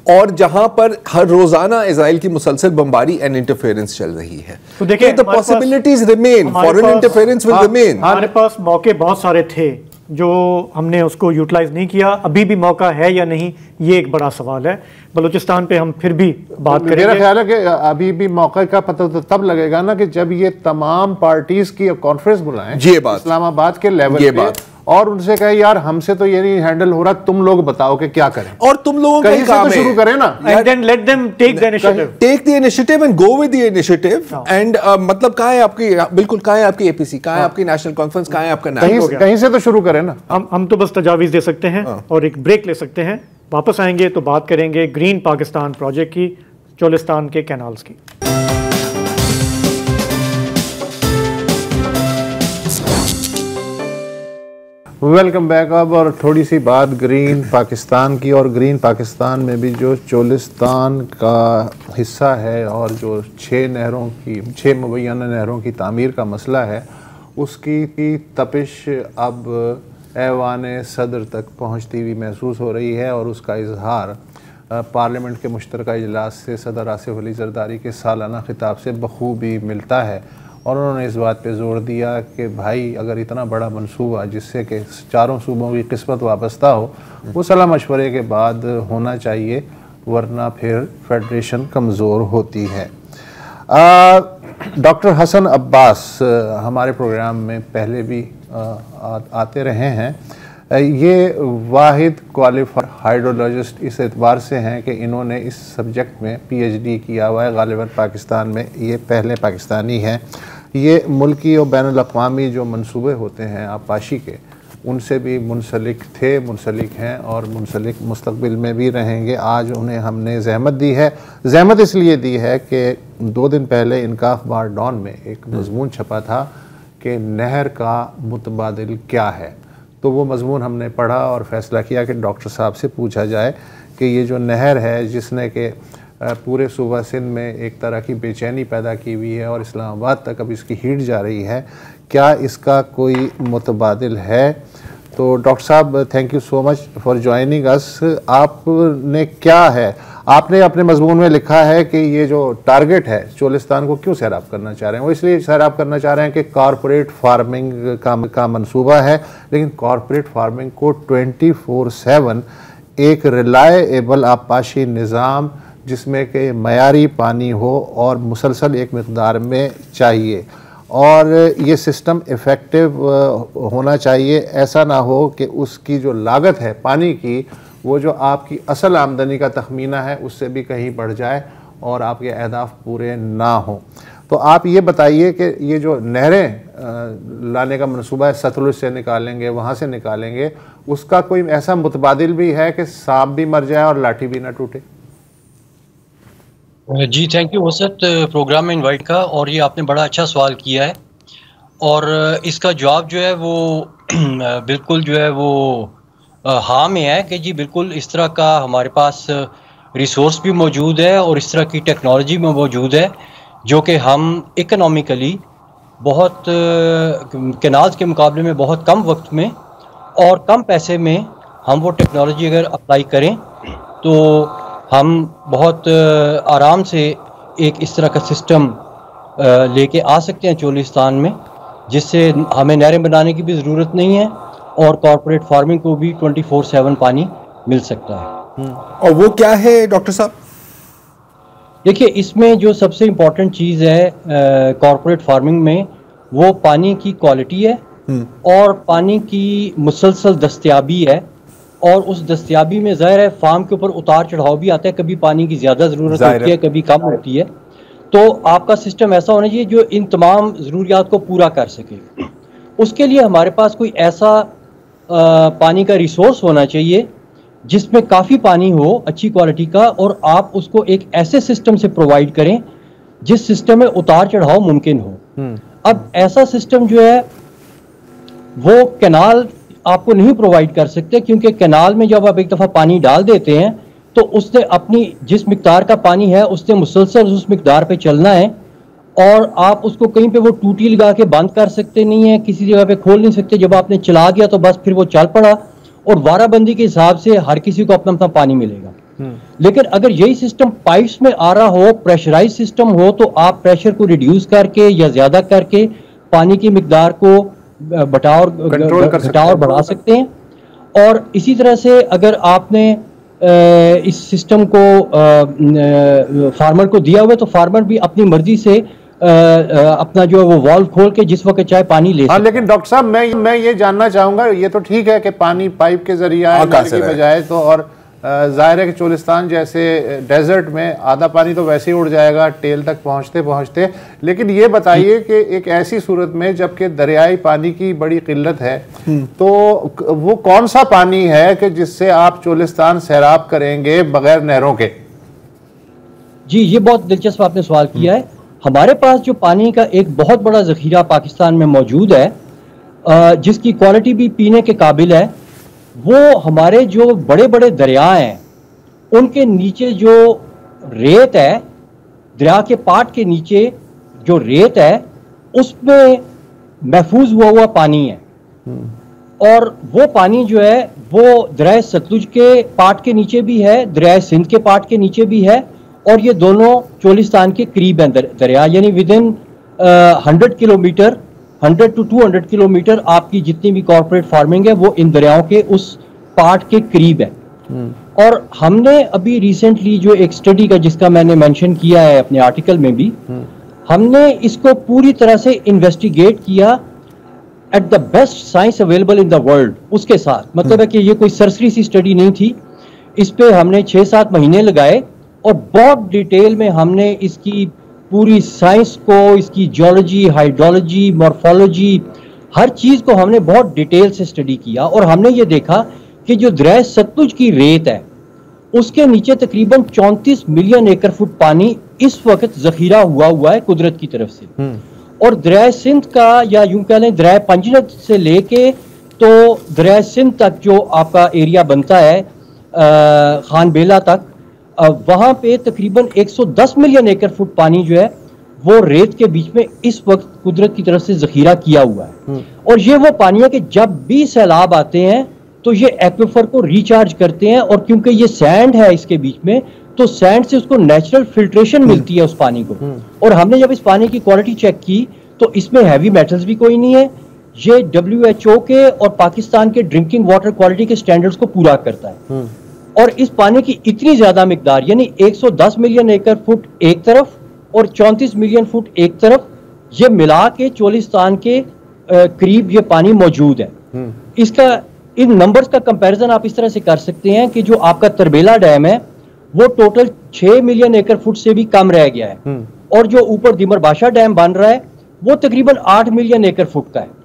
और जहां पर हर रोजाना इजराइल की मुसलसल बमबारी एंड इंटरफेरेंस चल रही है। तो देखिए, the possibilities remain, foreign interference will remain. हमारे पास मौके बहुत सारे थे जो हमने उसको यूटिलाइज़ नहीं किया, अभी भी मौका है या नहीं, ये एक बड़ा सवाल है। बलूचिस्तान पे हम फिर भी बात करेंगे। मेरा ख्याल है कि अभी भी मौके का पता तो तब लगेगा ना कि जब ये तमाम पार्टीज की कॉन्फ्रेंस बुलाएं इस्लामाबाद के लेवल पे और उनसे कहे यार हमसे तो ये नहीं हैंडल हो रहा, तुम लोग बताओ कि क्या करें, और तुम लोगों का काम तो शुरू करें ना, and then let them take the initiative and go with the initiative. And मतलब कहाँ है आपकी, बिल्कुल कहाँ है आपकी एपीसी, कहाँ है आपकी नेशनल कॉन्फ्रेंस, कहाँ है आपका कहीं से तो शुरू करें ना। हम तो बस तजावीज़ दे सकते हैं और एक ब्रेक ले सकते हैं। वापस आएंगे तो बात करेंगे ग्रीन पाकिस्तान प्रोजेक्ट की, चोलिस्तान के कैनाल्स की। Welcome back. अब और थोड़ी सी बात ग्रीन पाकिस्तान की, और ग्रीन पाकिस्तान में भी जो चोलिस्तान का हिस्सा है और जो 6 मुबैना नहरों की तामीर का मसला है, उसकी तपिश अब ऐवान सदर तक पहुंचती हुई महसूस हो रही है, और उसका इजहार पार्लियामेंट के मुश्तरका इजलास से सदर आसिफ अली जरदारी के सालाना खिताब से बखूबी मिलता है। और उन्होंने इस बात पे ज़ोर दिया कि भाई अगर इतना बड़ा मनसूबा जिससे कि चारों सूबों की किस्मत वाबस्ता हो, वो सलाह मशवरे के बाद होना चाहिए, वरना फिर फेडरेशन कमज़ोर होती है। डॉक्टर हसन अब्बास हमारे प्रोग्राम में पहले भी आते रहे हैं। ये वाहिद क्वालिफाइड हाइड्रोलॉजिस्ट इस एतबार से हैं कि इन्होंने इस सब्जेक्ट में PhD किया हुआ है, गालिबन पाकिस्तान में ये पहले पाकिस्तानी हैं। ये मुल्की और बैनुल-अक़वामी जो मंसूबे होते हैं आबपाशी के, उनसे भी मुंसलिक थे, मुंसलिक हैं और मुंसलिक मुस्तक़बिल में भी रहेंगे। आज उन्हें हमने ज़हमत दी है। ज़हमत इसलिए दी है कि 2 दिन पहले इनका अखबार डॉन में एक मज़मून छपा था कि नहर का मुतबादिल क्या है। तो वो मज़मून हमने पढ़ा और फ़ैसला किया कि डॉक्टर साहब से पूछा जाए कि ये जो नहर है जिसने कि पूरे सूबा सिंध में एक तरह की बेचैनी पैदा की हुई है और इस्लामाबाद तक अब इसकी हीट जा रही है, क्या इसका कोई मुतबादिल है? तो डॉक्टर साहब thank you so much for joining us. आपने क्या है, आपने अपने मजमून में लिखा है कि ये जो टारगेट है चोलिस्तान को क्यों सैराब करना चाह रहे हैं, वो इसलिए सैराब करना चाह रहे हैं कि कॉरपोरेट फार्मिंग का मंसूबा है, लेकिन कॉरपोरेट फार्मिंग को 24/7 एक रिलायबल आबपाशी निज़ाम जिसमें कि मयारी पानी हो और मुसलसल एक मकदार में चाहिए, और ये सिस्टम इफ़ेक्टिव होना चाहिए। ऐसा ना हो कि उसकी जो लागत है पानी की, वो जो आपकी असल आमदनी का तखमीना है उससे भी कहीं बढ़ जाए और आपके अहदाफ पूरे ना हों। तो आप ये बताइए कि ये जो नहरें लाने का मनसूबा है, सतलुज से निकालेंगे, वहाँ से निकालेंगे, उसका कोई ऐसा मुतबादिल भी है कि सांप भी मर जाए और लाठी भी ना टूटे? जी थैंक यू वसत प्रोग्राम में इनवाइट का, और ये आपने बड़ा अच्छा सवाल किया है, और इसका जवाब जो है वो बिल्कुल जो है वो हाँ में है कि जी बिल्कुल इस तरह का हमारे पास रिसोर्स भी मौजूद है और इस तरह की टेक्नोलॉजी भी मौजूद है जो कि हम इकोनॉमिकली बहुत कैनाल्स के मुकाबले में बहुत कम वक्त में और कम पैसे में हम वो टेक्नोलॉजी अगर अप्लाई करें तो हम बहुत आराम से एक इस तरह का सिस्टम लेके आ सकते हैं चोलिस्तान में, जिससे हमें नहरें बनाने की भी ज़रूरत नहीं है और कॉरपोरेट फार्मिंग को भी 24/7 पानी मिल सकता है। और वो क्या है डॉक्टर साहब? देखिए, इसमें जो सबसे इम्पॉर्टेंट चीज़ है कॉरपोरेट फार्मिंग में, वो पानी की क्वालिटी है और पानी की मुसलसल दस्तयाबी है, और उस दस्तयाबी में ज़ाहिर है फार्म के ऊपर उतार चढ़ाव भी आता है, कभी पानी की ज़्यादा ज़रूरत होती है, कभी कम होती है। तो आपका सिस्टम ऐसा होना चाहिए जो इन तमाम ज़रूरियात को पूरा कर सके। उसके लिए हमारे पास कोई ऐसा पानी का रिसोर्स होना चाहिए जिसमें काफ़ी पानी हो अच्छी क्वालिटी का, और आप उसको एक ऐसे सिस्टम से प्रोवाइड करें जिस सिस्टम में उतार चढ़ाव मुमकिन हो। अब ऐसा सिस्टम जो है वो कैनाल आपको नहीं प्रोवाइड कर सकते, क्योंकि कैनाल में जब आप एक दफ़ा पानी डाल देते हैं तो उसने अपनी जिस मिकदार का पानी है उसने मुसलसल उस मिकदार पे चलना है, और आप उसको कहीं पे वो टूटी लगा के बंद कर सकते नहीं है, किसी जगह पे खोल नहीं सकते। जब आपने चला दिया तो बस फिर वो चल पड़ा, और वाराबंदी के हिसाब से हर किसी को अपना अपना पानी मिलेगा। लेकिन अगर यही सिस्टम पाइप्स में आ रहा हो, प्रेशराइज सिस्टम हो, तो आप प्रेशर को रिड्यूस करके या ज़्यादा करके पानी की मिकदार को घटाव बढ़ा सकते हैं। और इसी तरह से अगर आपने इस सिस्टम को फार्मर को दिया हुआ है तो फार्मर भी अपनी मर्जी से अपना जो है वो वाल्व खोल के जिस वक्त चाहे पानी ले सकता है। लेकिन डॉक्टर साहब मैं ये जानना चाहूंगा, ये तो ठीक है कि पानी पाइप के जरिए आए की बजाय, तो और जाहिर है कि चोलिस्तान जैसे डेजर्ट में आधा पानी तो वैसे ही उड़ जाएगा टेल तक पहुंचते पहुंचते, लेकिन ये बताइए कि एक ऐसी सूरत में जबकि दरियाई पानी की बड़ी किल्लत है, तो वो कौन सा पानी है कि जिससे आप चोलिस्तान सैराब करेंगे बगैर नहरों के? जी, ये बहुत दिलचस्प आपने सवाल किया है। हमारे पास जो पानी का एक बहुत बड़ा जखीरा पाकिस्तान में मौजूद है, जिसकी क्वालिटी भी पीने के काबिल है, वो हमारे जो बड़े बड़े दरिया हैं उनके नीचे जो रेत है, दरिया के पाट के नीचे जो रेत है उसमें महफूज हुआ पानी है। और वो पानी जो है वो दरिया सतलुज के पाट के नीचे भी है, दरिया सिंध के पाट के नीचे भी है, और ये दोनों चोलिस्तान के करीब हैं दरिया, यानी विदिन 100 किलोमीटर 100 to 200 किलोमीटर आपकी जितनी भी कॉर्पोरेट फार्मिंग है वो इन दरियाओं के उस पार्ट के करीब है। और हमने अभी रिसेंटली जो एक स्टडी का जिसका मैंने मेंशन किया है अपने आर्टिकल में भी, हमने इसको पूरी तरह से इन्वेस्टिगेट किया at the best science available in the world. उसके साथ मतलब है कि ये कोई सरसरी सी स्टडी नहीं थी, इस पे हमने 6-7 महीने लगाए और बहुत डिटेल में हमने इसकी पूरी साइंस को, इसकी जियोलॉजी, हाइड्रोलॉजी, मॉर्फोलॉजी, हर चीज़ को हमने बहुत डिटेल से स्टडी किया। और हमने ये देखा कि जो दरिया सतलुज की रेत है उसके नीचे तकरीबन 34 मिलियन एकड़ फुट पानी इस वक्त जखीरा हुआ है कुदरत की तरफ से। और दरिया सिंध का, या यूं कह लें दरिया पंजनद से लेके तो दरिया सिंध तक जो आपका एरिया बनता है खान बेला तक, वहां पे तकरीबन 110 मिलियन एकड़ फुट पानी जो है वो रेत के बीच में इस वक्त कुदरत की तरफ से जखीरा किया हुआ है। और ये वो पानी है कि जब भी सैलाब आते हैं तो ये एक्विफर को रिचार्ज करते हैं, और क्योंकि ये सैंड है इसके बीच में तो सैंड से उसको नेचुरल फिल्ट्रेशन मिलती है उस पानी को। और हमने जब इस पानी की क्वालिटी चेक की तो इसमें हैवी मेटल्स भी कोई नहीं है, ये WHO के और पाकिस्तान के ड्रिंकिंग वाटर क्वालिटी के स्टैंडर्ड्स को पूरा करता है। और इस पानी की इतनी ज्यादा मिकदार यानी 110 मिलियन एकड़ फुट एक तरफ और 34 मिलियन फुट एक तरफ, ये मिला के चोलिस्तान के करीब ये पानी मौजूद है। इसका इन नंबर्स का कंपैरिजन आप इस तरह से कर सकते हैं कि जो आपका तरबेला डैम है वो टोटल 6 मिलियन एकड़ फुट से भी कम रह गया है, और जो ऊपर दिमर बादशाह डैम बन रहा है वो तकरीबन 8 मिलियन एकड़ फुट का है।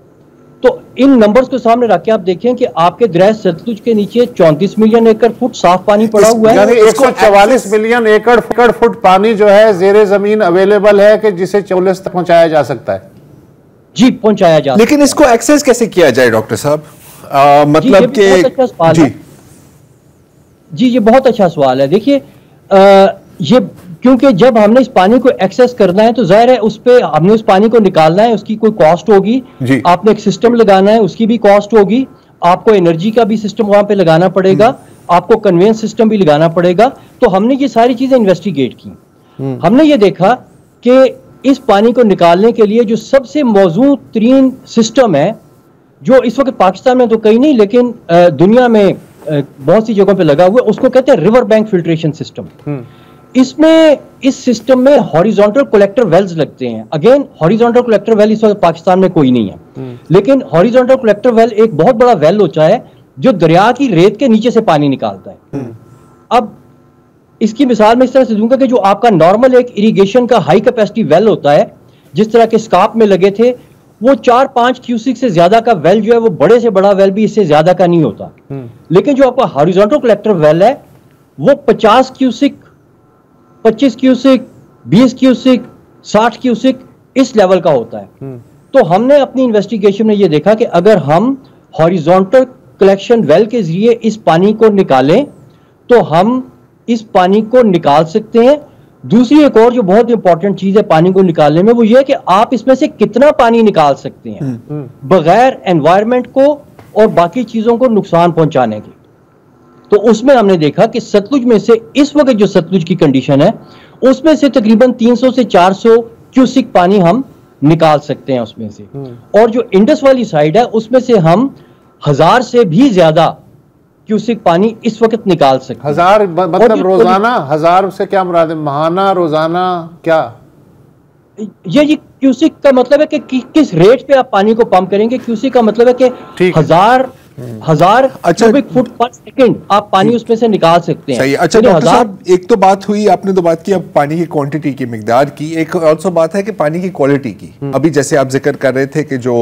तो इन नंबर्स को सामने रख के आप देखें कि आपके दरिया सतलुज के नीचे 34 मिलियन एकड़ फुट साफ पानी पड़ा हुआ है, यानी 144 मिलियन एकड़ फुट पानी जो है जेरे जमीन अवेलेबल है कि जिसे चोलिस्तान तक पहुंचाया जा सकता है। जी, पहुंचाया जा सकता है। लेकिन इसको एक्सेस कैसे किया जाए डॉक्टर साहब? मतलब कि जी, ये बहुत अच्छा सवाल है। देखिए, ये क्योंकि जब हमने इस पानी को एक्सेस करना है तो जाहिर है उस पे हमने उस पानी को निकालना है, उसकी कोई कॉस्ट होगी, आपने एक सिस्टम लगाना है उसकी भी कॉस्ट होगी, आपको एनर्जी का भी सिस्टम वहां पे लगाना पड़ेगा, आपको कन्वेंस सिस्टम भी लगाना पड़ेगा। तो हमने ये सारी चीजें इन्वेस्टिगेट की। हमने ये देखा कि इस पानी को निकालने के लिए जो सबसे मौजूद तरीन सिस्टम है, जो इस वक्त पाकिस्तान में तो कहीं नहीं लेकिन दुनिया में बहुत सी जगहों पे लगा हुआ है, उसको कहते हैं रिवर बैंक फिल्ट्रेशन सिस्टम। इसमें इस सिस्टम में हॉरिजॉन्टल कलेक्टर वेल्स लगते हैं। अगेन हॉरिजॉन्टल कलेक्टर वेल इस वक्त पाकिस्तान में कोई नहीं है, लेकिन हॉरिजॉन्टल कलेक्टर वेल एक बहुत बड़ा वेल होता है जो दरिया की रेत के नीचे से पानी निकालता है। अब इसकी मिसाल मैं इस तरह से दूंगा कि जो आपका नॉर्मल एक इरिगेशन का हाई कैपेसिटी वेल होता है, जिस तरह के स्काप में लगे थे, वो 4-5 क्यूसिक से ज्यादा का वेल जो है वो बड़े से बड़ा वेल भी इससे ज्यादा का नहीं होता। लेकिन जो आपका हॉरिजॉन्टल कलेक्टर वेल है वो 50 क्यूसिक, 25 क्यूसिक, 20 क्यूसिक, 60 क्यूसिक इस लेवल का होता है। तो हमने अपनी इन्वेस्टिगेशन में ये देखा कि अगर हम हॉरिजॉन्टल कलेक्शन वेल के जरिए इस पानी को निकालें तो हम इस पानी को निकाल सकते हैं। दूसरी एक और जो बहुत इंपॉर्टेंट चीज है पानी को निकालने में वो ये है कि आप इसमें से कितना पानी निकाल सकते हैं बगैर एनवायरनमेंट को और बाकी चीजों को नुकसान पहुंचाने के। तो उसमें हमने देखा कि सतलुज में से इस वक्त जो सतलुज की कंडीशन है उसमें से तकरीबन 300 से 400 क्यूसिक पानी हम निकाल सकते हैं उसमें से। और जो इंडस वाली साइड है उसमें से हम 1000 से भी ज्यादा क्यूसिक पानी इस वक्त निकाल सकते हैं। 1000 मतलब रोजाना? 1000 से क्या मुराद है? महाना, रोजाना, क्या? ये क्यूसिक का मतलब है कि किस रेट पे आप पानी को पंप करेंगे। क्यूसिक का मतलब है कि 1000 क्यूबिक फुट पर सेकंड आप पानी उसमें से निकाल सकते हैं। सही। अच्छा डॉक्टर साहब, एक तो बात हुई, आपने तो बात की अब पानी की क्वांटिटी की, मिकदार की, एक और सो बात है कि पानी की क्वालिटी की। अभी जैसे आप जिक्र कर रहे थे कि जो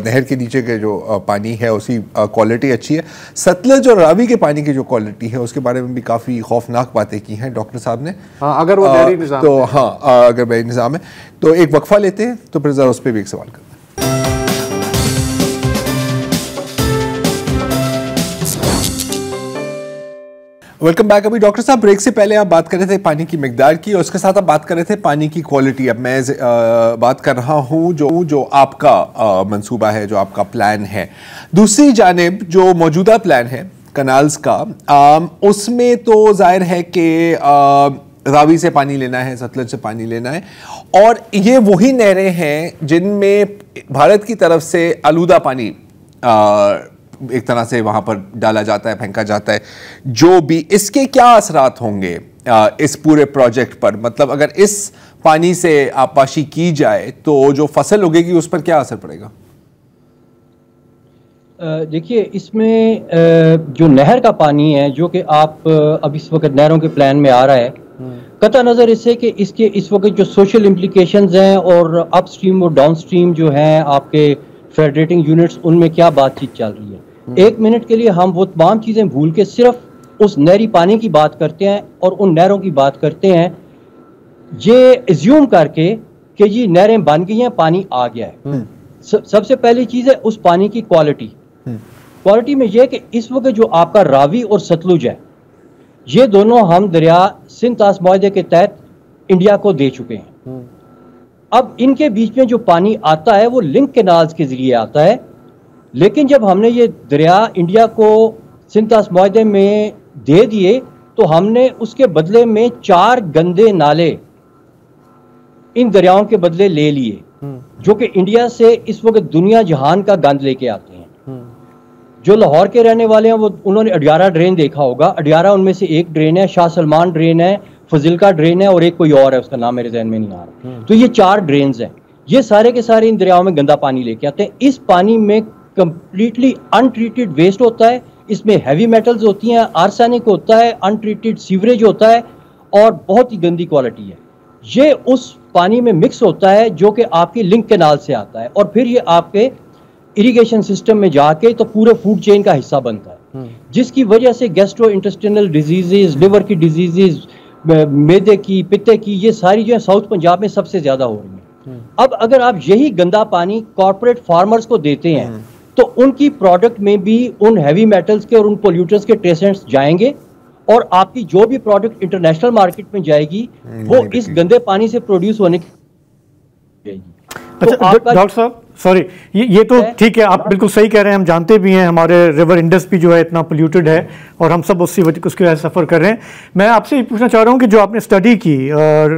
नहर के नीचे के जो पानी है उसकी क्वालिटी अच्छी है। सतलज और रावी के पानी की जो क्वालिटी है उसके बारे में भी काफ़ी खौफनाक बातें की हैं डॉक्टर साहब ने। अगर वो बहरी निज़ाम तो हाँ, अगर बहरी निज़ाम है तो एक वक्फा लेते हैं, तो फिर ज़रा उस पर भी एक सवाल करते हैं। Welcome back. अभी डॉक्टर साहब ब्रेक से पहले आप बात कर रहे थे पानी की मिकदार की, और उसके साथ आप बात कर रहे थे पानी की क्वालिटी। अब मैं बात कर रहा हूँ जो आपका मंसूबा है, जो आपका प्लान है। दूसरी जानिब जो मौजूदा प्लान है कनाल्स का, उसमें तो जाहिर है कि रावी से पानी लेना है, सतलज से पानी लेना है, और ये वही नहरें हैं जिनमें भारत की तरफ से आलूदा पानी एक तरह से वहां पर डाला जाता है, फेंका जाता है। जो भी इसके क्या असरात होंगे इस पूरे प्रोजेक्ट पर? मतलब अगर इस पानी से आपाशी की जाए तो जो फसल उगेगी उस पर क्या असर पड़ेगा? देखिए, इसमें जो नहर का पानी है, जो कि आप अब इस वक्त नहरों के प्लान में आ रहा है, कता नज़र इससे कि इसके इस वक्त जो सोशल इम्प्लीकेशंस हैं और अपस्ट्रीम और डाउनस्ट्रीम जो हैं आपके फेडरेटिंग यूनिट्स, उनमें क्या बातचीत चल रही है। एक मिनट के लिए हम वो तमाम चीज़ें भूल के सिर्फ उस नहरी पानी की बात करते हैं और उन नहरों की बात करते हैं, ये एज्यूम करके कि जी नहरें बन गई हैं, पानी आ गया है। सबसे पहली चीज़ है उस पानी की क्वालिटी। क्वालिटी में यह कि इस वक्त जो आपका रावी और सतलुज है, ये दोनों हम दरिया सिंध ताश मुआहदे के तहत इंडिया को दे चुके हैं। अब इनके बीच में जो पानी आता है वो लिंक कैनाल्स के जरिए आता है, लेकिन जब हमने ये दरिया इंडिया को सिंध ताश मुआहदे में दे दिए तो हमने उसके बदले में 4 गंदे नाले इन दरियाओं के बदले ले लिए, जो कि इंडिया से इस वक्त दुनिया जहान का गंद लेके आते हैं। जो लाहौर के रहने वाले हैं वो उन्होंने अडियारा ड्रेन देखा होगा। अडियारा उनमें से एक ड्रेन है, शाह सलमान ड्रेन है, फजिल्का ड्रेन है, और एक कोई और है, उसका नाम मेरे जहन में नहीं आ रहा। तो ये 4 ड्रेन्स हैं। ये सारे के सारे इन दरियाओं में गंदा पानी लेके आते हैं। इस पानी में कंप्लीटली अनट्रीटेड वेस्ट होता है, इसमें हैवी मेटल्स होती हैं, आर्सेनिक होता है, अनट्रीटेड सीवरेज होता है, और बहुत ही गंदी क्वालिटी है। ये उस पानी में मिक्स होता है जो कि आपके लिंक कैनाल से आता है, और फिर ये आपके इरिगेशन सिस्टम में जाके तो पूरे फूड चेन का हिस्सा बनता है, जिसकी वजह से गैस्ट्रो इंटेस्टिनल डिजीजेज, लिवर की डिजीजेज, मैदे की, पित्ते की, ये सारी जो है साउथ पंजाब में सबसे ज्यादा हो रही है। अब अगर आप यही गंदा पानी कॉर्पोरेट फार्मर्स को देते हैं तो उनकी प्रोडक्ट में भी उन हैवी मेटल्स के और उन पोल्यूटर्स के ट्रेसेंट्स जाएंगे, और आपकी जो भी प्रोडक्ट इंटरनेशनल मार्केट में जाएगी वो इस गंदे पानी से प्रोड्यूस होने की जाएगी। अच्छा डॉक्टर साहब, सॉरी, ये तो ठीक है, आप बिल्कुल सही कह रहे हैं, हम जानते भी हैं हमारे रिवर इंडस भी जो है इतना पोल्यूटेड है और हम सब उसकी वजह सफ़र कर रहे हैं। मैं आपसे ये पूछना चाह रहा हूँ कि जो आपने स्टडी की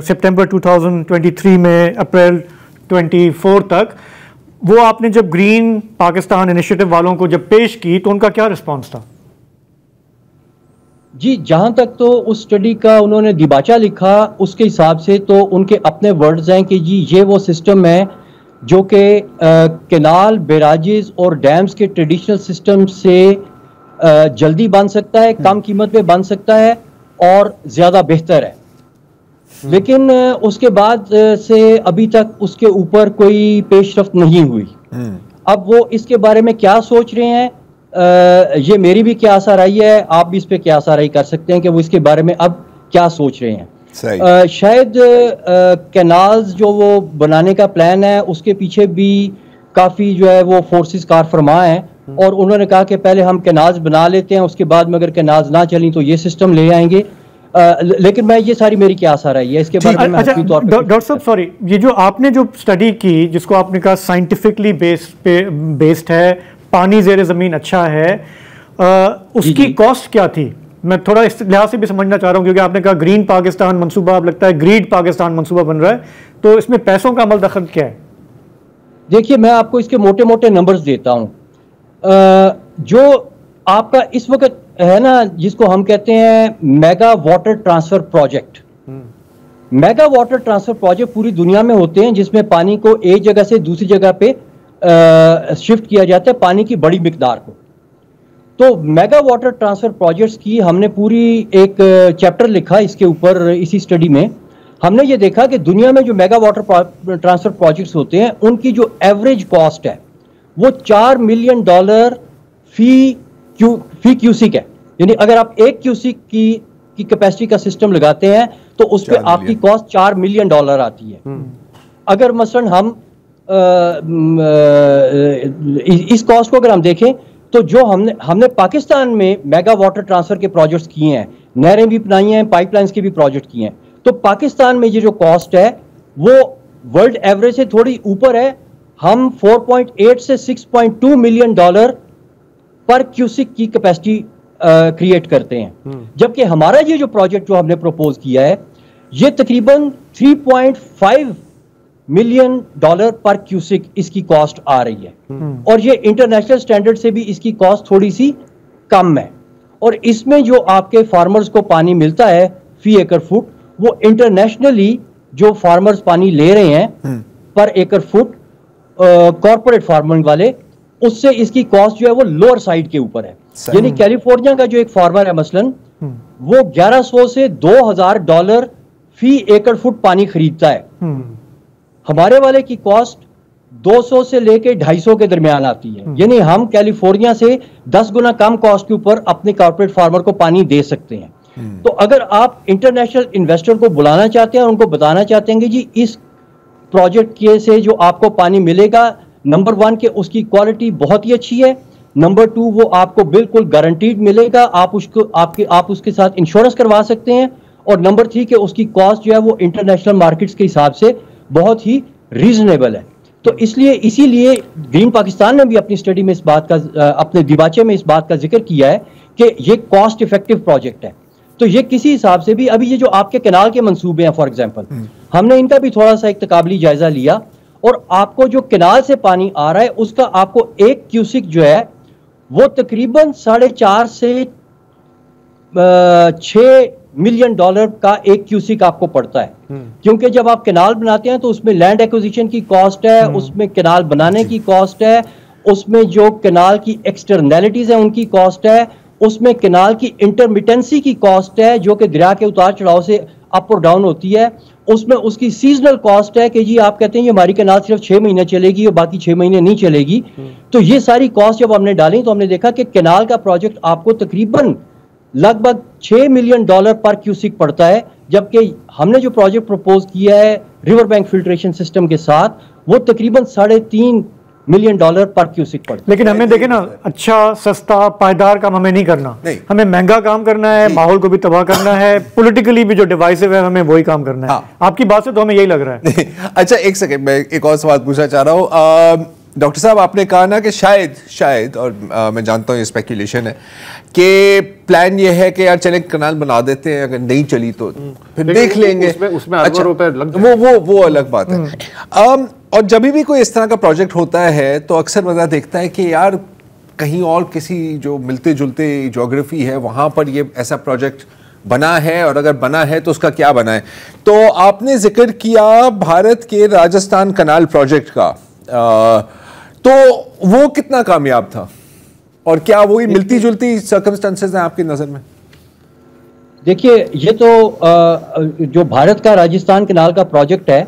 सितंबर 2023 में अप्रैल 24 तक, वो आपने जब ग्रीन पाकिस्तान इनिशिएटिव वालों को जब पेश की तो उनका क्या रिस्पॉन्स था? जी, जहां तक तो उस स्टडी का उन्होंने दिबाचा लिखा, उसके हिसाब से तो उनके अपने वर्ड्स हैं कि जी ये वो सिस्टम है जो कि कैनाल, बैराजेस और डैम्स के ट्रेडिशनल सिस्टम से जल्दी बन सकता है, कम कीमत पे बन सकता है और ज़्यादा बेहतर है। लेकिन उसके बाद से अभी तक उसके ऊपर कोई पेशरफ्त नहीं हुई। अब वो इसके बारे में क्या सोच रहे हैं, ये मेरी भी क्या आशा रही है, आप भी इस पे क्या आशा रही कर सकते हैं कि वो इसके बारे में अब क्या सोच रहे हैं। शायद कैनाल्स जो वो बनाने का प्लान है उसके पीछे भी काफ़ी जो है वो फोर्सेस कार फरमा हैं, और उन्होंने कहा कि पहले हम कैनाल्स बना लेते हैं, उसके बाद में अगर कैनाल्स ना चली तो ये सिस्टम ले आएंगे। लेकिन मैं ये सारी मेरी क्या आशा रही है इसके बारे में। अच्छा डॉक्टर साहब, सॉरी, ये जो आपने जो स्टडी की जिसको आपने कहा साइंटिफिकली बेस्ड है, पानी ज़ेरे ज़मीन अच्छा है, उसकी कॉस्ट क्या थी? मैं थोड़ा इस लिहाज से भी समझना चाह रहा हूँ, क्योंकि आपने कहा ग्रीन पाकिस्तान मंसूबा, अब लगता है ग्रीड पाकिस्तान मंसूबा बन रहा है, तो इसमें पैसों का अमल दखल क्या है? देखिए मैं आपको इसके मोटे मोटे नंबर्स देता हूं। जो आपका इस वक्त है ना, जिसको हम कहते हैं mega water transfer project, mega water transfer project पूरी दुनिया में होते हैं जिसमें पानी को एक जगह से दूसरी जगह पे शिफ्ट किया जाता है, पानी की बड़ी मिकदार को। तो मेगा वाटर ट्रांसफर प्रोजेक्ट्स की हमने पूरी एक चैप्टर लिखा इसके ऊपर, इसी स्टडी में हमने ये देखा कि दुनिया में जो मेगा वाटर ट्रांसफर प्रोजेक्ट्स होते हैं उनकी जो एवरेज कॉस्ट है वो $4 मिलियन फी क्यूसिक है। यानी अगर आप 1 क्यूसिक की कैपेसिटी का सिस्टम लगाते हैं तो उस पर आपकी कॉस्ट $4 मिलियन आती है। अगर मसलन हम इस कॉस्ट को अगर हम देखें तो जो हमने पाकिस्तान में मेगा वाटर ट्रांसफर के प्रोजेक्ट्स किए हैं, नहरें भी बनाई हैं, पाइपलाइंस के भी प्रोजेक्ट किए हैं, तो पाकिस्तान में ये जो कॉस्ट है वो वर्ल्ड एवरेज से थोड़ी ऊपर है। हम 4.8 से $6.2 मिलियन पर क्यूसिक की कैपेसिटी क्रिएट करते हैं, जबकि हमारा ये जो प्रोजेक्ट जो हमने प्रपोज किया है ये तकरीबन $3.5 मिलियन पर क्यूसिक इसकी कॉस्ट आ रही है। और ये इंटरनेशनल स्टैंडर्ड से भी इसकी कॉस्ट थोड़ी सी कम है। और इसमें जो आपके फार्मर्स को पानी मिलता है फी एकड़ फुट, वो इंटरनेशनली जो फार्मर्स पानी ले रहे हैं पर एकड़ फुट कॉर्पोरेट फार्मिंग वाले, उससे इसकी कॉस्ट जो है वो लोअर साइड के ऊपर है। यानी कैलिफोर्निया का जो एक फार्मर है मसलन, वो $1100 से $2000 फी एकड़ फुट पानी खरीदता है। हमारे वाले की कॉस्ट 200 से लेके 250 के दरमियान आती है। यानी हम कैलिफोर्निया से 10 गुना कम कॉस्ट के ऊपर अपने कॉर्पोरेट फार्मर को पानी दे सकते हैं। तो अगर आप इंटरनेशनल इन्वेस्टर को बुलाना चाहते हैं और उनको बताना चाहते हैं कि जी इस प्रोजेक्ट के से जो आपको पानी मिलेगा, नंबर 1 के उसकी क्वालिटी बहुत ही अच्छी है, नंबर 2 वो आपको बिल्कुल गारंटीड मिलेगा, आप उसके साथ इंश्योरेंस करवा सकते हैं, और नंबर 3 के उसकी कॉस्ट जो है वो इंटरनेशनल मार्केट्स के हिसाब से बहुत ही रीजनेबल है। तो इसीलिए ग्रीन पाकिस्तान ने भी अपनी स्टडी में इस बात का, अपने दिबाचे में इस बात का जिक्र किया है कि ये कॉस्ट इफेक्टिव प्रोजेक्ट है। तो ये किसी हिसाब से भी, अभी ये जो आपके कैनाल के मंसूबे हैं फॉर एग्जांपल, हमने इनका भी थोड़ा सा एक तकाबली जायजा लिया, और आपको जो कैनाल से पानी आ रहा है उसका आपको 1 क्यूसिक जो है वो तकरीबन $4.5 से $6 मिलियन का 1 क्यूसिक आपको पड़ता है। क्योंकि जब आप कैनाल बनाते हैं तो उसमें लैंड एक्विजिशन की कॉस्ट है, उसमें कैनाल बनाने की कॉस्ट है, उसमें जो कैनाल की एक्सटर्नैलिटीज है उनकी कॉस्ट है, उसमें कैनाल की इंटरमिटेंसी की कॉस्ट है जो कि दरिया के उतार चढ़ाव से अप और डाउन होती है, उसमें उसकी सीजनल कॉस्ट है कि जी आप कहते हैं ये हमारी कैनाल सिर्फ 6 महीने चलेगी और बाकी 6 महीने नहीं चलेगी। तो ये सारी कॉस्ट जब हमने डाली तो हमने देखा कि कैनाल का प्रोजेक्ट आपको तकरीबन लगभग $6 मिलियन पर क्यूसिक पड़ता है, जबकि हमने जो प्रोजेक्ट प्रपोज किया है रिवर बैंक फिल्ट्रेशन सिस्टम के साथ वो तकरीबन $3.5 मिलियन पर क्यूसिक पड़ता है। लेकिन हमें देखे ना, अच्छा सस्ता पायदार काम हमें नहीं करना, हमें महंगा काम करना है, माहौल को भी तबाह करना है, पॉलिटिकली भी जो डिवाइसिव है हमें वही काम करना है। आपकी बात से तो हमें यही लग रहा है। अच्छा एक सेकंड, मैं एक और सवाल पूछना चाह रहा हूँ। डॉक्टर साहब, आपने कहा ना कि शायद और मैं जानता हूँ ये स्पेकुलेशन है कि प्लान ये है कि यार चले कनाल बना देते हैं, अगर नहीं चली तो फिर देख लेंगे, उसमें अच्छा, रुपए लग वो अलग बात है। और जब भी कोई इस तरह का प्रोजेक्ट होता है तो अक्सर बंदा देखता है कि यार कहीं और किसी जो मिलते जुलते ज्योग्राफी है वहाँ पर ये ऐसा प्रोजेक्ट बना है, और अगर बना है तो उसका क्या बना है। तो आपने जिक्र किया भारत के राजस्थान कनाल प्रोजेक्ट का, तो वो कितना कामयाब था, और क्या वही मिलती जुलती सर्कमस्टेंसेस हैं आपकी नज़र में? देखिए, ये तो जो भारत का राजस्थान कैनाल का प्रोजेक्ट है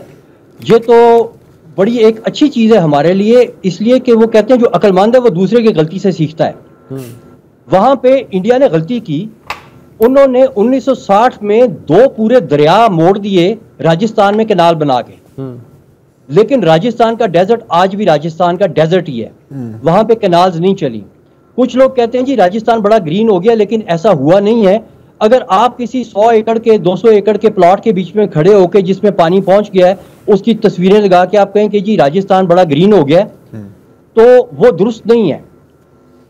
ये तो बड़ी एक अच्छी चीज़ है हमारे लिए, इसलिए कि वो कहते हैं जो अक्लमंद है वो दूसरे की गलती से सीखता है। वहाँ पे इंडिया ने गलती की, उन्होंने 1960 में 2 पूरे दरिया मोड़ दिए राजस्थान में कैनाल बना के, लेकिन राजस्थान का डेजर्ट आज भी राजस्थान का डेजर्ट ही है, वहां पे कैनाल्स नहीं चली। कुछ लोग कहते हैं जी राजस्थान बड़ा ग्रीन हो गया, लेकिन ऐसा हुआ नहीं है। अगर आप किसी 100 एकड़ के 200 एकड़ के प्लॉट के बीच में खड़े होकर जिसमें पानी पहुंच गया है उसकी तस्वीरें लगा के आप कहें कि जी राजस्थान बड़ा ग्रीन हो गया, तो वो दुरुस्त नहीं है।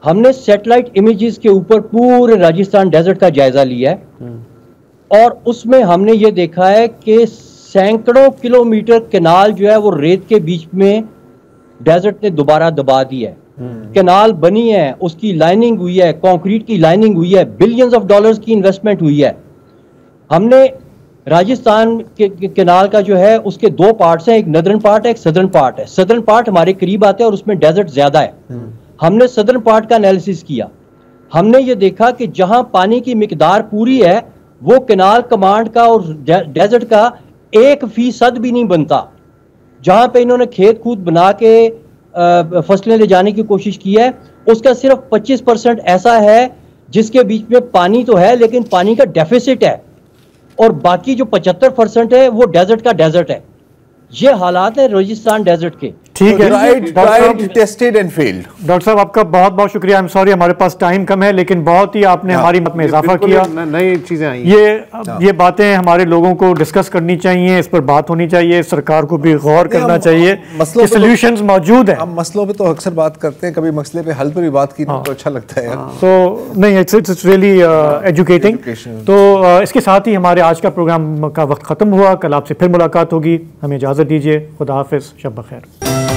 हमने सैटेलाइट इमेजेस के ऊपर पूरे राजस्थान डेजर्ट का जायजा लिया है और उसमें हमने ये देखा है कि सैकड़ों किलोमीटर कैनाल जो है वो रेत के बीच में डेजर्ट ने दोबारा दबा दी है। कैनाल बनी है, उसकी लाइनिंग हुई है, कंक्रीट की लाइनिंग हुई है, बिलियंस ऑफ डॉलर्स की इन्वेस्टमेंट हुई है। हमने राजस्थान के कैनाल का जो है उसके दो पार्ट्स हैं, एक नदर्न पार्ट है, एक सदर्न पार्ट है। सदर्न पार्ट हमारे करीब आता है और उसमें डेजर्ट ज्यादा है। हमने सदर्न पार्ट का एनालिसिस किया, हमने ये देखा कि जहां पानी की मिकदार पूरी है वो कैनाल कमांड का और डेजर्ट का 1% भी नहीं बनता। जहां पे इन्होंने खेत कूद बना के फसलें ले जाने की कोशिश की है, उसका सिर्फ 25% ऐसा है जिसके बीच में पानी तो है लेकिन पानी का डेफिसिट है, और बाकी जो 75% है वो डेजर्ट का डेजर्ट है। ये हालात है राजस्थान डेजर्ट के। ठीक है, टेस्टेड एंड फेल्ड। डॉक्टर साहब आपका बहुत बहुत शुक्रिया। आई एम सॉरी हमारे पास टाइम कम है, लेकिन बहुत ही आपने हमारी मत में इजाफा किया। नई चीजें आई, ये बातें हमारे लोगों को डिस्कस करनी चाहिए, इस पर बात होनी चाहिए, सरकार को भी गौर करना चाहिए कि सॉल्यूशंस मौजूद हैं। हम मसलों पे तो अक्सर बात करते हैं, कभी मसले पे हल पर भी बात की तो अच्छा लगता है। तो नहीं, इट्स रियली एजुकेटिंग। तो इसके साथ ही हमारे आज का प्रोग्राम का वक्त खत्म हुआ। कल आपसे फिर मुलाकात होगी, हमें इजाजत दीजिए। खुदा हाफिज, शब बखैर।